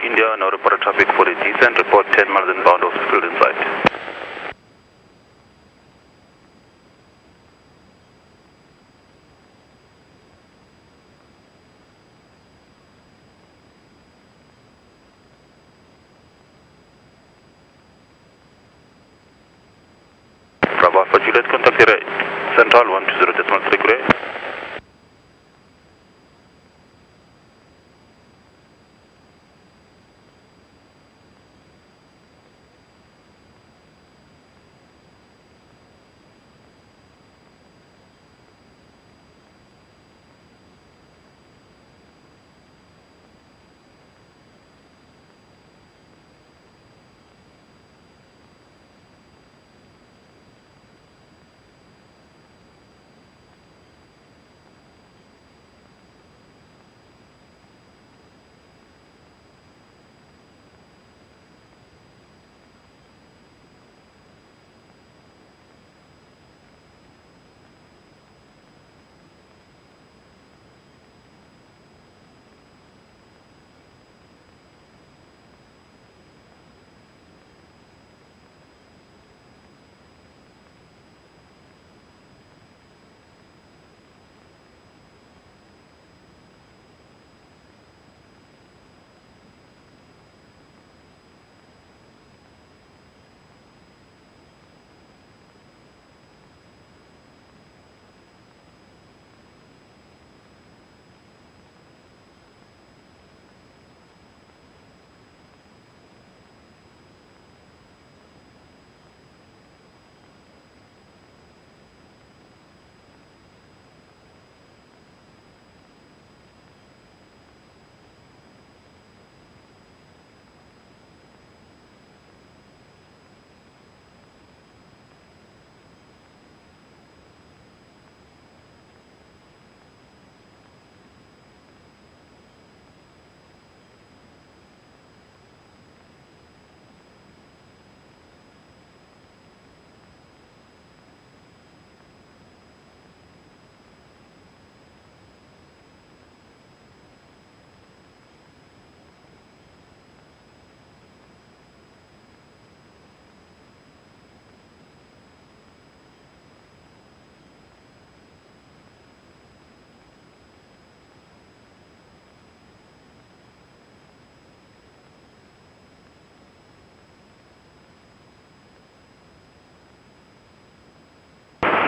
India, now report traffic for a descent, report 10 miles inbound, obstacle in sight. Bravo for Juliet, contact the right. Central 120.3 gray.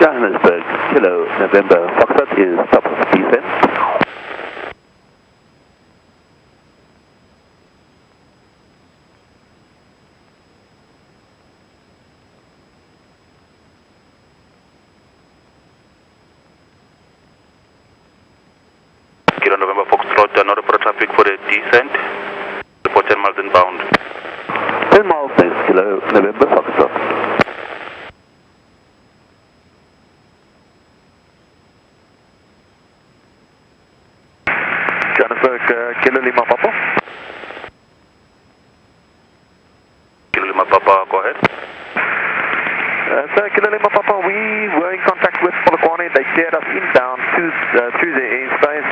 Johannesburg, Kilo, November, Foxtrot is top of descent. Kilo November Foxtrot, no report traffic for a descent. Report 10 miles inbound. 10 miles next, Kilo, November, Foxtrot. Johannesburg, Kilo Lima Papa. Kilo Lima Papa, go ahead. Sir, Kilo Lima Papa, we were in contact with Polokwane. They cleared us inbound through the airspace.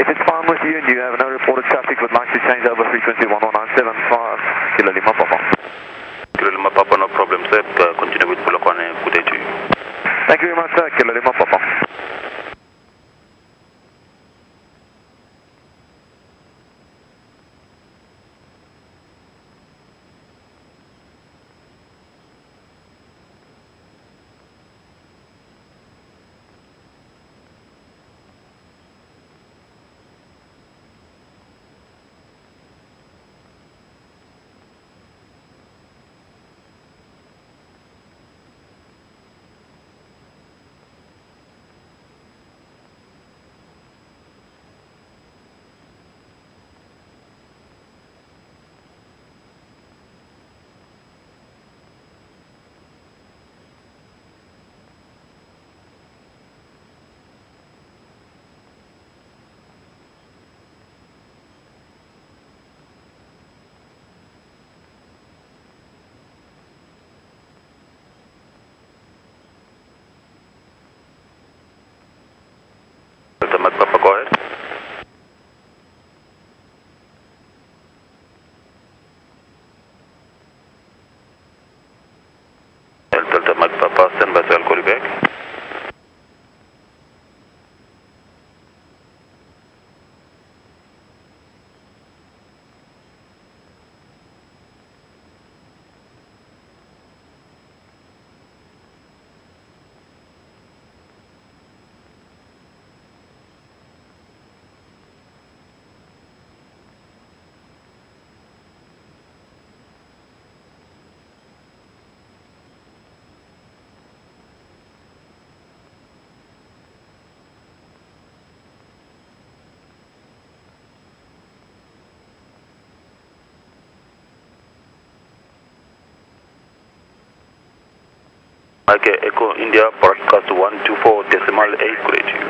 If it's fine with you and you have no reported traffic, would like to change over frequency 11975, Kilo Lima Papa. Kilo Lima Papa, no problem, sir. Continue with Polokwane. Good day to you. Thank you very much, sir. Kilo Lima Papa. Delta Mike Papa, go ahead. Delta Mike Papa, stand by, so I'll call you back. Okay, Echo India, broadcast 124.8, great to you.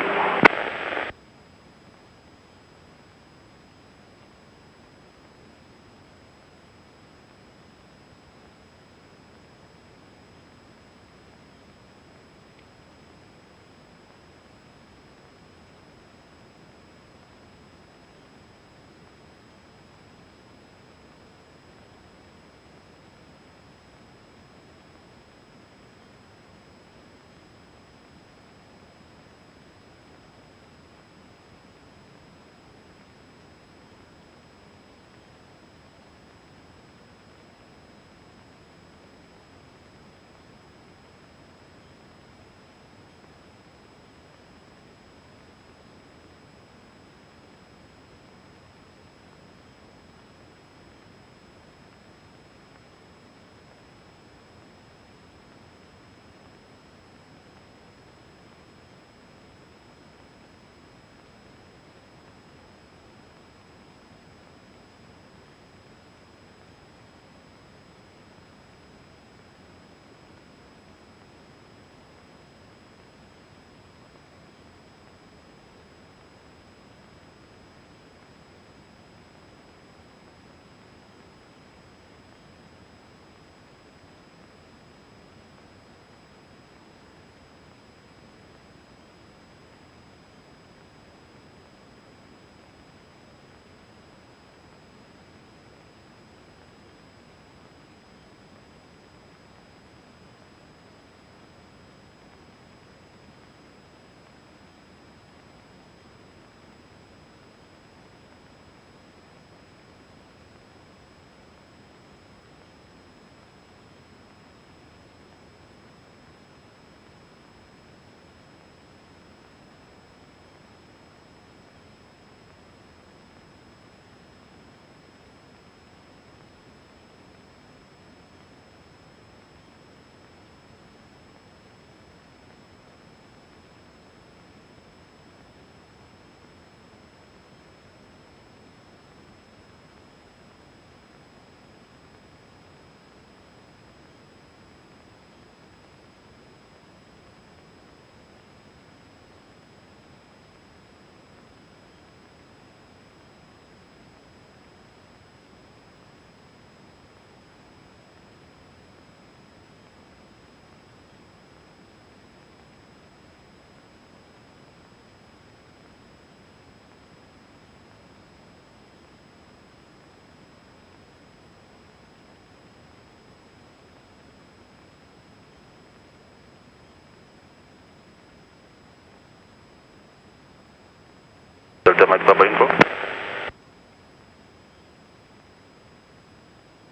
Delta Mike Papa info.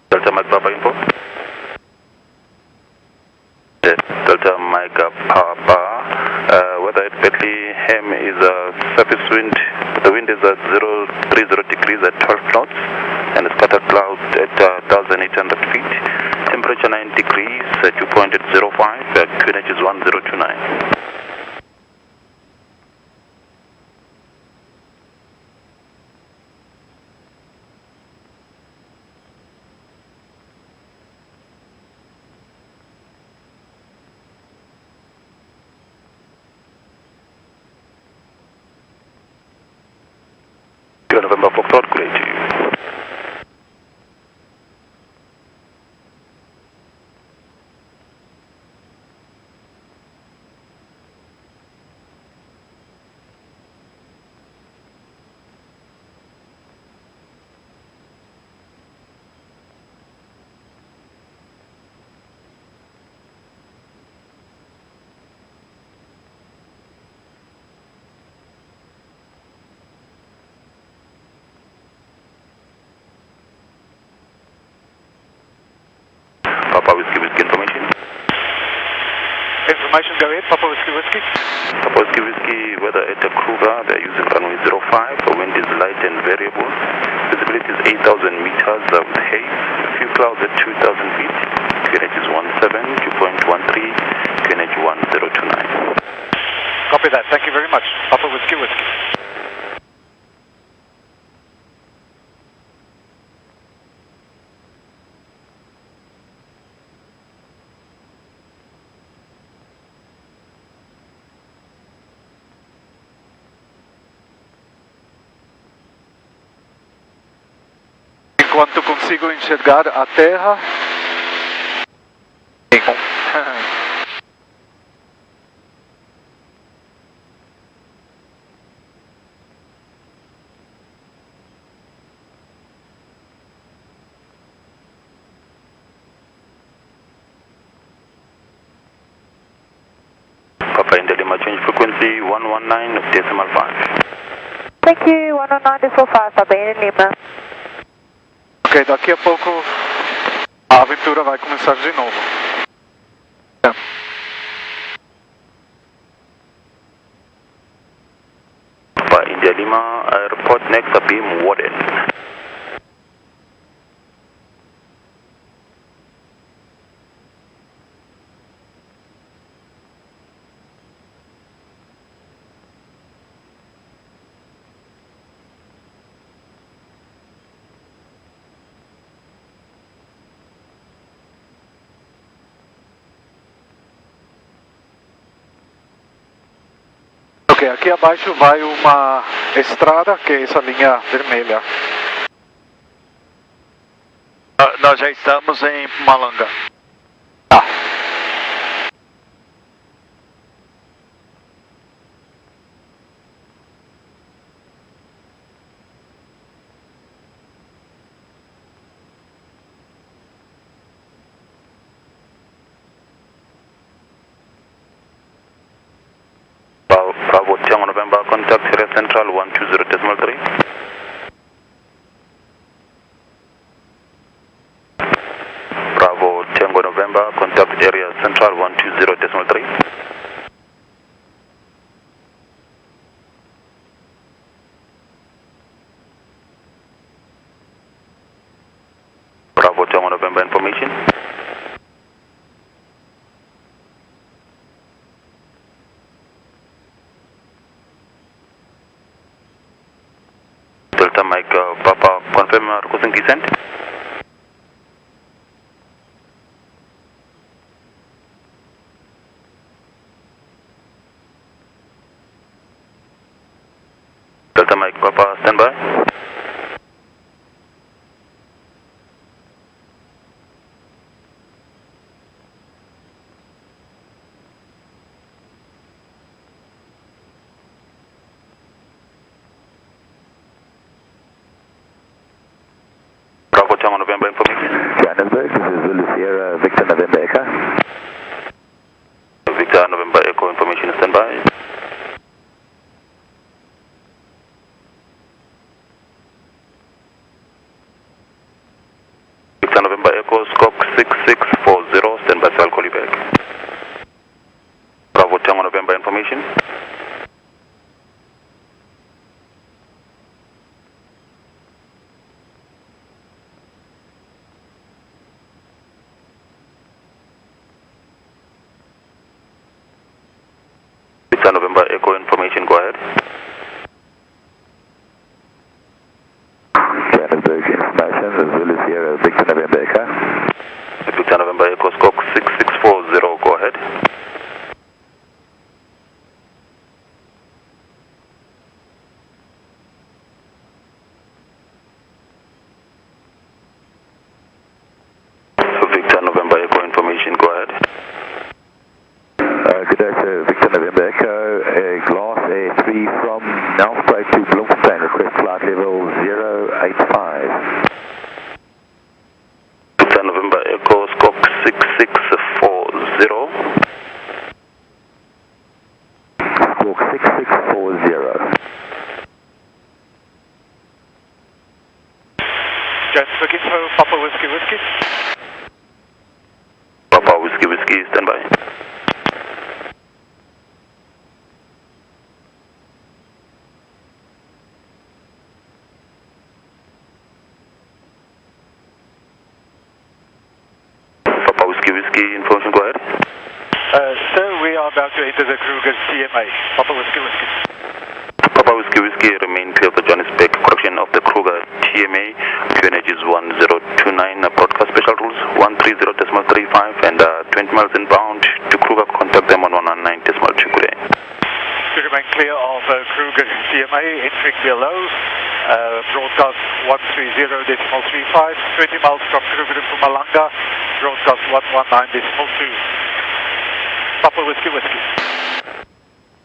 Delta Mike Papa info. Yes, Delta Mike Papa. Weather at Bethlehem is a surface wind. The wind is at 030 degrees at 12 knots and a scattered cloud at 1,800 feet. Temperature 9 degrees, dew point at 05, QNH is 1029. November Foxtrot, great to you. Papa Whiskey information. Information, go ahead. Papa Whiskey. Papa Whiskey, weather at Kruger, they're using runway 05, the wind is light and variable. Visibility is 8,000 meters with haze, a few clouds at 2,000 feet. QNH is 17, dew point 13, QNH 1029. Copy that, thank you very much. Papa Whiskey. Enquanto consigo enxergar a terra. Papa India Lima, change frequency 119.5. Thank you, 119.5, Papa India Lima. Ok, daqui a pouco a aventura vai começar de novo. Papa India Lima, airport next up beam Warden. Ok, aqui abaixo vai uma estrada, que é essa linha vermelha. Nós já estamos em Mpumalanga. Tá. Bravo Tango November, contact Area Central 120.3. Bravo Tango November, contact Area Central 120.3. Bravo Tango November information. Delta Mike Papa, confirm requesting descent. Delta Mike Papa, stand by. Bravo Tango November information. Johannesburg, this is Zulu Sierra, Victor November Echo. Victor November Echo information, stand by. information. Victor November Echo information, go ahead. Johannesburg information, as well as here, Victor November Echo. Victor November Echo, scope 6640, go ahead. Victor November Echo information, go ahead. Good day, sir. Victor November Echo, Glass A3 from Nelspruit to Bloemfontein. Request flight level 085. Victor November Echo, scope 6640. Squawk 6640. Johannesburg Info, Papa Whiskey Whiskey. Papa Whiskey Whiskey, stand by. Papa Whiskey Whiskey, information, go ahead. Sir, we are about to enter the Kruger TMA. Papa Whiskey Whiskey. Papa Whiskey Whiskey, remain clear of the Johannesburg correction of the Kruger TMA. QNH is 1029, broadcast special rules 130.35 and 20 miles inbound to Kruger. Contact them on 119.2. Good day. To remain clear of Kruger TMA, entering below. Broadcast 130.35, 20 miles from Kruger Mpumalanga. Broadcast 119.2. Papa Whiskey Whiskey.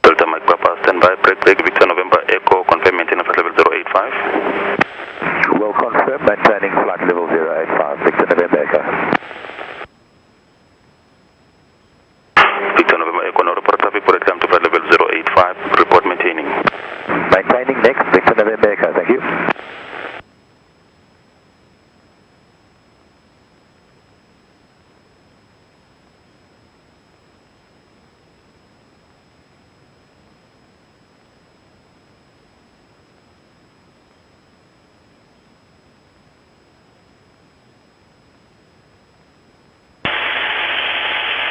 Delta Mike Papa, stand by. Break Victor November Echo, confirm maintaining flight level 085. Well confirmed, maintaining flight level 085, Victor November Echo. Victor November Echo, no report traffic, for time to flight level 085, report maintaining. Maintaining next, Victor November Echo, thank you.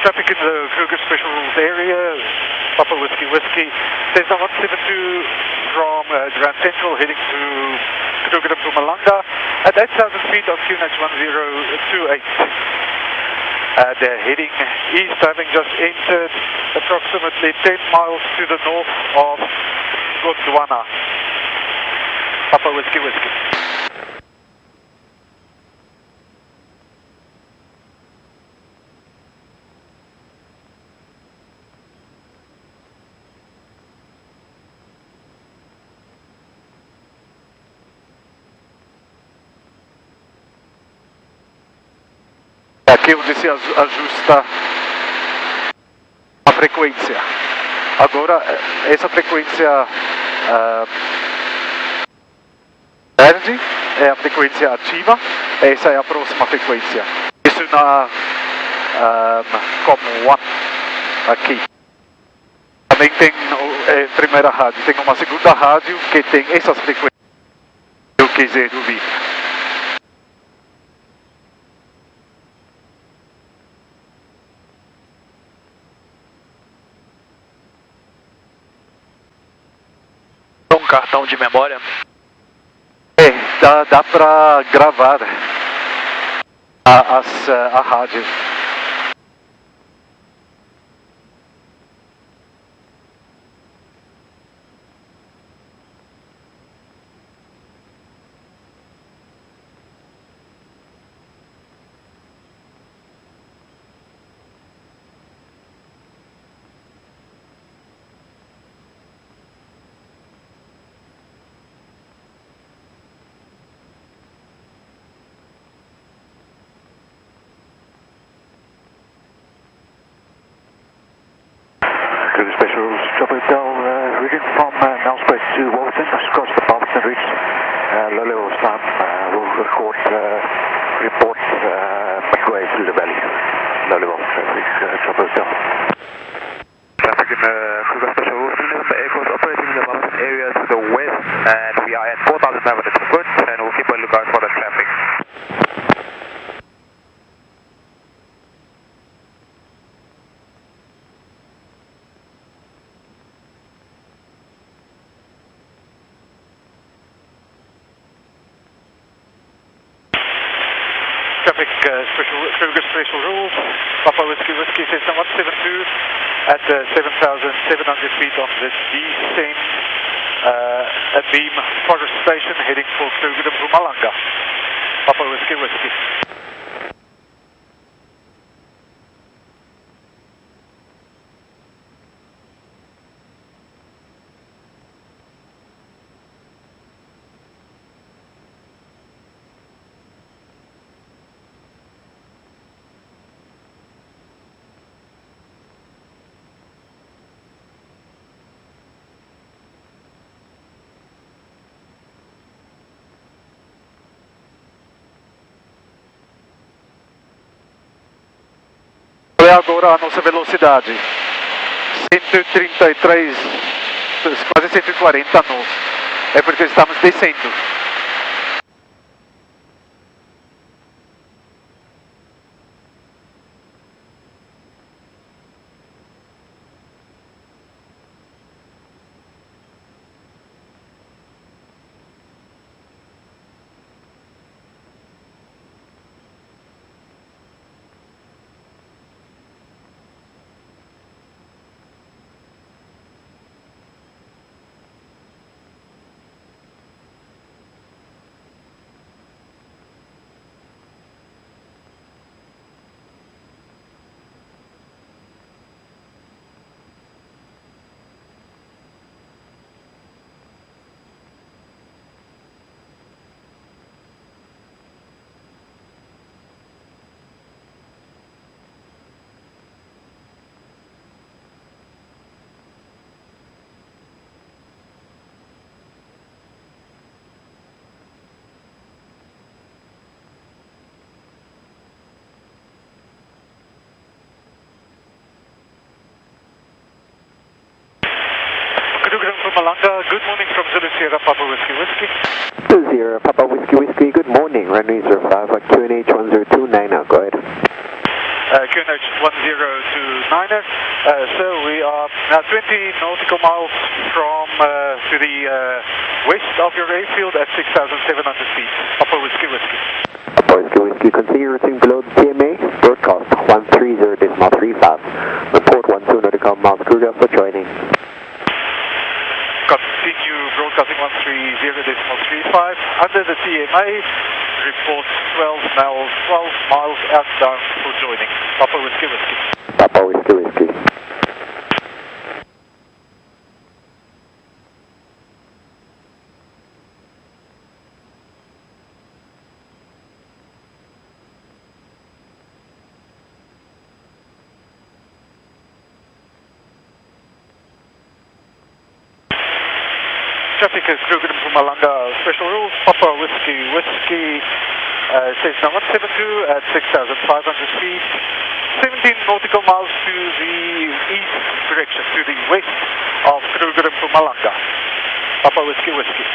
Traffic in the Kruger Special Rules area, Papa Whiskey Whiskey. Cessna 172 from Grand Central heading to Kruger Mpumalanga at 8,000 feet on QNH 1028. They're heading east, having just entered approximately 10 miles to the north of Gondwana. Papa Whiskey Whiskey. Aqui onde se ajusta a frequência. Agora, essa frequência verde é a frequência ativa, essa é a próxima frequência. Isso na como one aqui. Também tem primeira rádio, tem uma segunda rádio que tem essas frequências que eu quiser ouvir. Um cartão de memória? Dá para gravar a rádio. Kruger Special Chopper Hotel, reading from Nelspruit to Wolverton, across the Barberton Reach, low level time, we'll record report midway through the valley, low level traffic, Chopper Hotel. Traffic in Kruger traffic Kruger special rules. Papa Whiskey Whiskey Cessna 172 at 7,700 feet on the descent at Beam Forest Station heading for Kruger Mpumalanga. Papa Whiskey Whiskey. Qual é agora a nossa velocidade? 133, quase 140 nós. É porque estamos descendo. Kruger Mpumalanga, good morning from Zulu Sierra Papa Whiskey Whiskey. Zulu Sierra Papa Whiskey Whiskey, good morning. Runway 05 at QNH 1029, go ahead. QNH 1029er. So we are now 20 nautical miles from to the west of your airfield at 6,700 feet. Papa Whiskey Whiskey. Papa Whiskey Whiskey, continue routing below the TMA, broadcast 130.35. Report 12 nautical miles, Kruger for joining. Continue broadcasting 130.35 under the TMA. Report 12 miles outbound for joining. Papa Whiskey Whiskey. Papa Whiskey Whiskey. Traffic is Kruger Mpumalanga special rules. Papa Whiskey Whiskey Cessna 172 at 6,500 feet. 17 nautical miles to the east direction, to the west of Kruger Mpumalanga. Papa Whiskey Whiskey.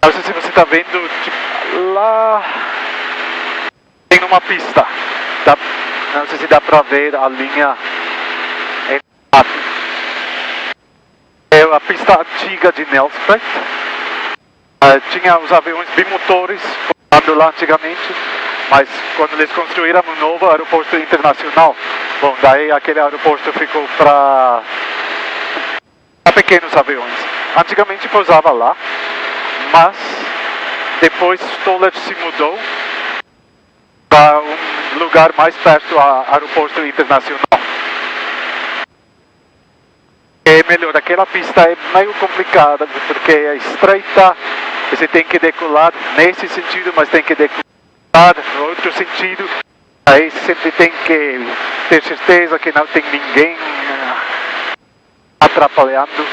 Não sei se você está vendo, tipo, lá tem uma pista. Não sei se dá para ver a linha. É a pista antiga de Nelspruit. Tinha os aviões bimotores voando lá antigamente, mas quando eles construíram um novo aeroporto internacional, bom, daí aquele aeroporto ficou para pequenos aviões. Antigamente pousava lá, mas depois Stollert se mudou para um lugar mais perto ao aeroporto internacional. É melhor, aquela pista é meio complicada porque é estreita, você tem que decolar nesse sentido, mas tem que decolar no outro sentido. Aí sempre tem que ter certeza que não tem ninguém atrapalhando.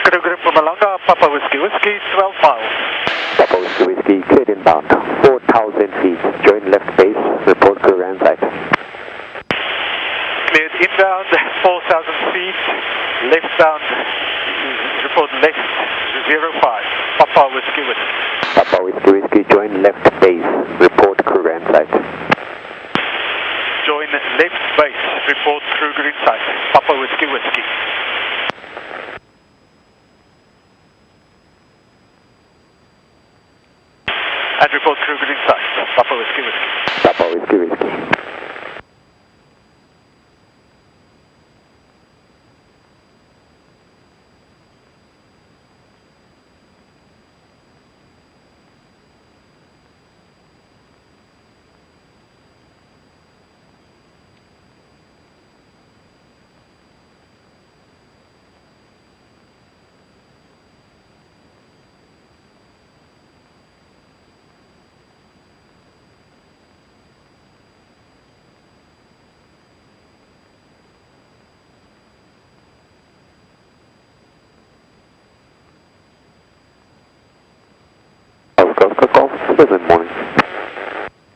Kruger Mpumalanga, Papa Whiskey Whiskey, 12 miles. Papa Whiskey Whiskey, cleared inbound, 4,000 feet, join left base, report Kruger and site. Cleared inbound, 4,000 feet, left bound, report left, 05, Papa Whiskey Whiskey. Papa Whiskey Whiskey, join left base, report Kruger and site. Join left base, report Kruger inside, Papa Whiskey Whiskey. And report Kruger inside, Papa Whiskey Whiskey. Papa Whiskey Whiskey. Good morning.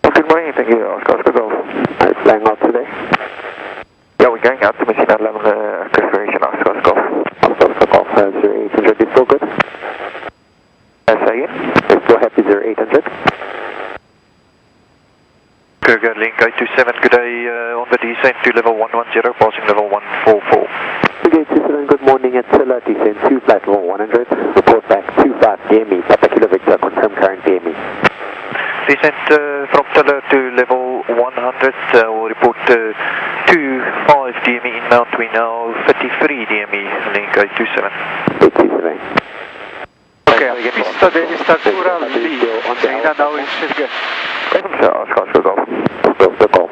Good morning, thank you, Oscar Golf. Are you flying out today? Yeah, we're going out to Machine 11 configuration, Oscar Golf. Oscar Golf has 0800, is still good? Say again? Is still happy 0800? Kruger, link 827, good day, on the descent to level 110, passing level 144. Kruger 827, good morning at Silla, descent to flight level 100, report back 25 DME, Papa Kilo Victor, confirm current DME. Descent from Tiller to level 100, we'll report 25 DME inbound, we now 33 DME, link 827. 827. Ok, a pista dele está por ali, ainda não enxerga. Oscar Golf. Oscar Golf.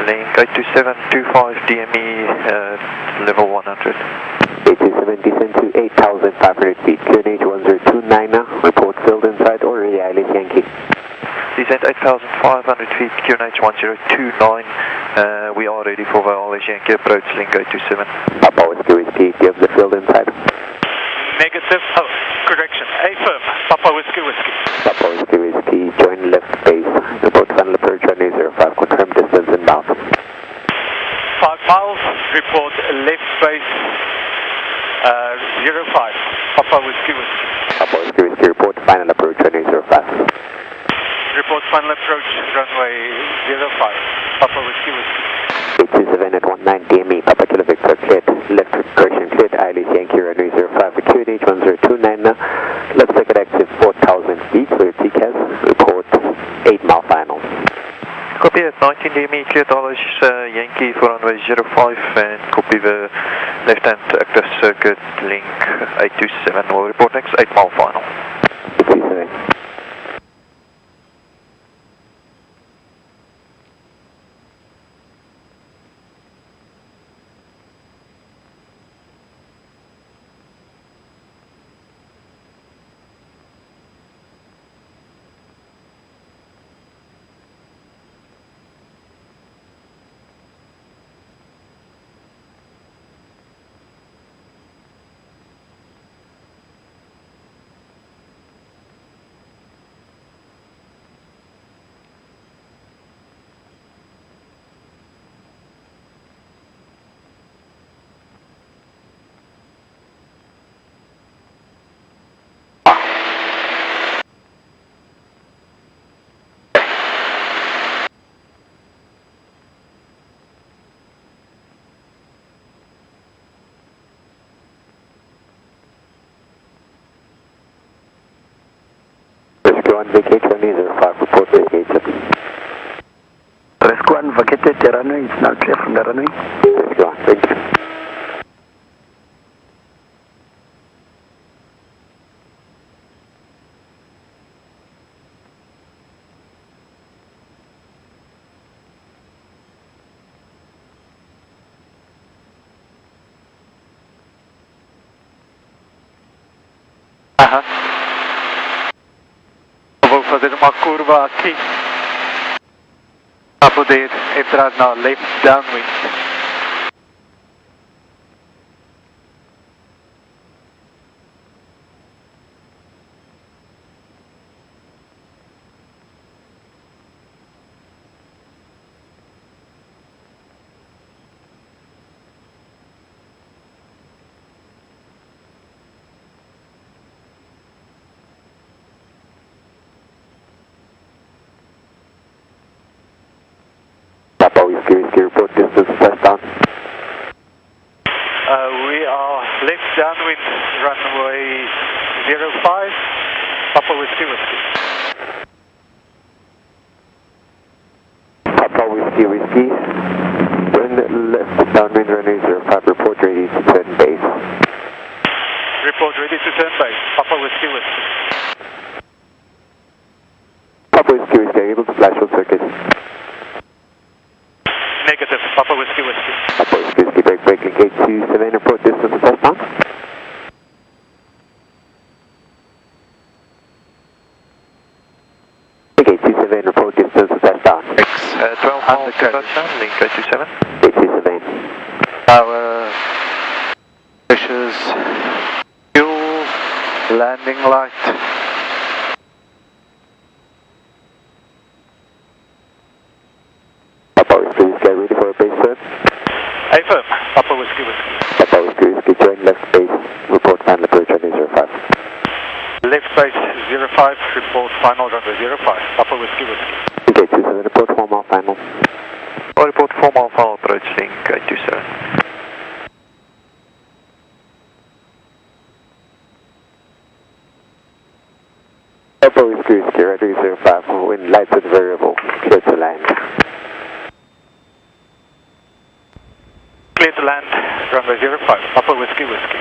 Link 82725 DME, level 100. 827 descend to 8,500 feet, QNH 1029, report filled inside or ready Island Yankee. Descent 8,500 feet, QNH 1029, we are ready for Viola Yankee approach, link 827. Papa Whiskey Whiskey, give the field inside. Negative, correction, affirm, Papa Whiskey Whiskey. Papa Whiskey Whiskey, join left base, report final approach runway 05, confirm distance inbound. 5 miles, report left base 05, Papa Whiskey Whiskey. Papa Whiskey Whiskey, report final approach runway 05. Report final approach runway 05, Papa Whiskey Whiskey. 827 at 19 DME, Papa Kilo Victor, cleared, left correction cleared, ILS Yankee runway 05, QNH 1029 now, left circuit active 4,000 feet, so your TCAS, report 8 mile final. Copy at 19 DME, cleared Alice Yankee for runway 05 and copy the left hand active circuit link 827. We'll report next 8 mile final. 827. Vacate runway 05, report vacated. Rescue 1 vacated the runway, it's now clear from the runway. Rescue 1, thank you. Vou fazer uma curva aqui para poder entrar na left downwind. Papa Whiskey Whiskey, report distance touchdown. We are left downwind runway 05, Papa Whiskey Whiskey. Papa Whiskey Whiskey, wind left downwind runway 05, report ready to turn base. Report ready to turn base, Papa Whiskey Whiskey. Papa Whiskey Whiskey, able to flash on circuit. Negative, Papa Whiskey Whiskey. Papa Whiskey Whiskey, break link 827, report distance touchdown. Link 827, report distance touchdown. 12 miles to touchdown, link 827. 827. Power, pressures, fuel, landing light. Papa Whiskey Whiskey, ready for a base turn. Affirm, Papa Whiskey Whiskey. Papa Whiskey Whiskey, join left base, report final approach runway 05. Left base 05, report final runway 05, Papa Whiskey Whiskey. Okay, 27, report 4 mile final. I'll report 4 mile final approach link 827. Papa Whiskey Whiskey, runway 05, wind lights and variable, clear to land. Clear to land, runway 05, Papa Whiskey Whiskey.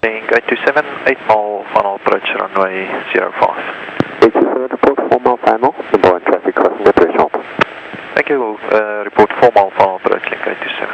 Link 827, 8 mile final approach runway 05. 827, report 4 mile final, number 1 traffic crossing the threshold. Thank you, we'll report 4 mile final approach link 827.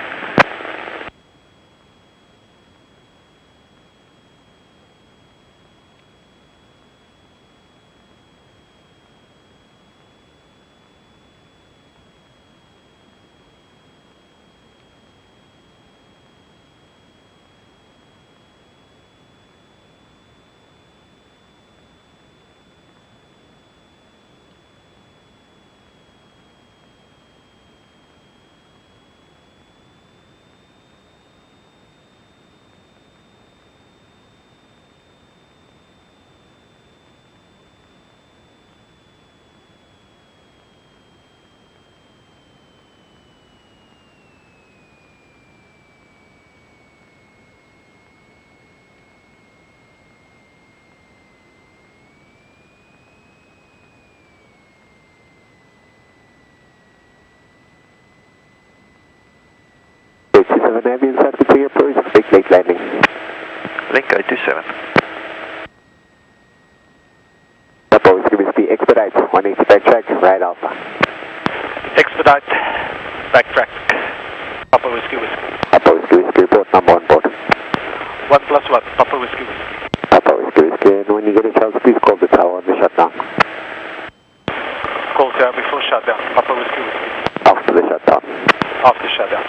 27 heavy inside the 3 approach, big late landing. Link 827. Papa Whiskey Whiskey, expedite, 180 backtrack, right Alpha. Expedite, backtrack. Papa Whiskey Whiskey. Papa Whiskey Whiskey, report number 1 board. 1+1, Papa Whiskey Whiskey. Papa Whiskey Whiskey, and when you get a chance, please call the tower on the shutdown. Call tower before shutdown, Papa Whiskey Whiskey. After the shutdown. After shutdown.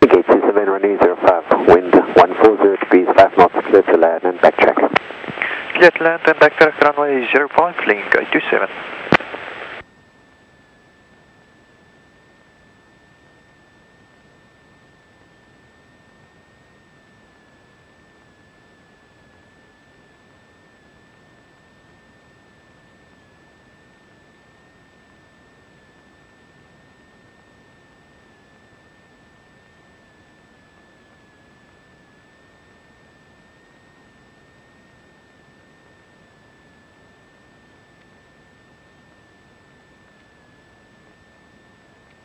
Gate 27, runway 05, wind 140 degrees, 5 knots, clear to land and backtrack. Clear to land and backtrack runway 05, link 827.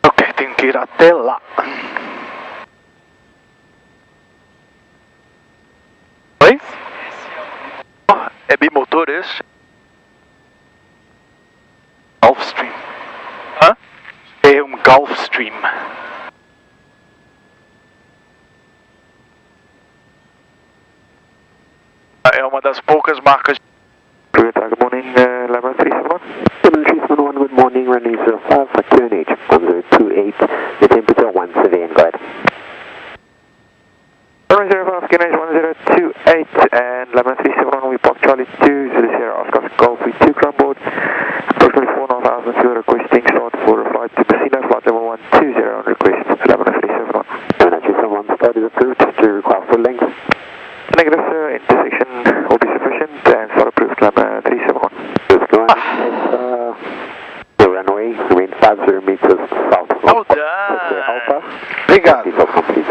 Ok, tenho que ir até lá. Oi? É bimotor esse? Gulfstream. Hã? É um Gulfstream. É uma das poucas marcas. Good morning, Lima 371. 371, good morning, runway 05 for QNH 1028, the temperature 1 civilian guide. Runway 05, QNH 1028 and Lima 371, we park Charlie 2, Zulu Sierra Oscar Golf with 2 ground board. Approximately 4,500 fuel requesting start for a flight to Messina, flight level 120 on request, Lima 371. 371, start is approved to require full length. Negative, sir, intersection will be sufficient and start approved, Lima 371. Just go ahead. The runway, remain 50 meters south. Well done. Alpha. Obrigado. Complete.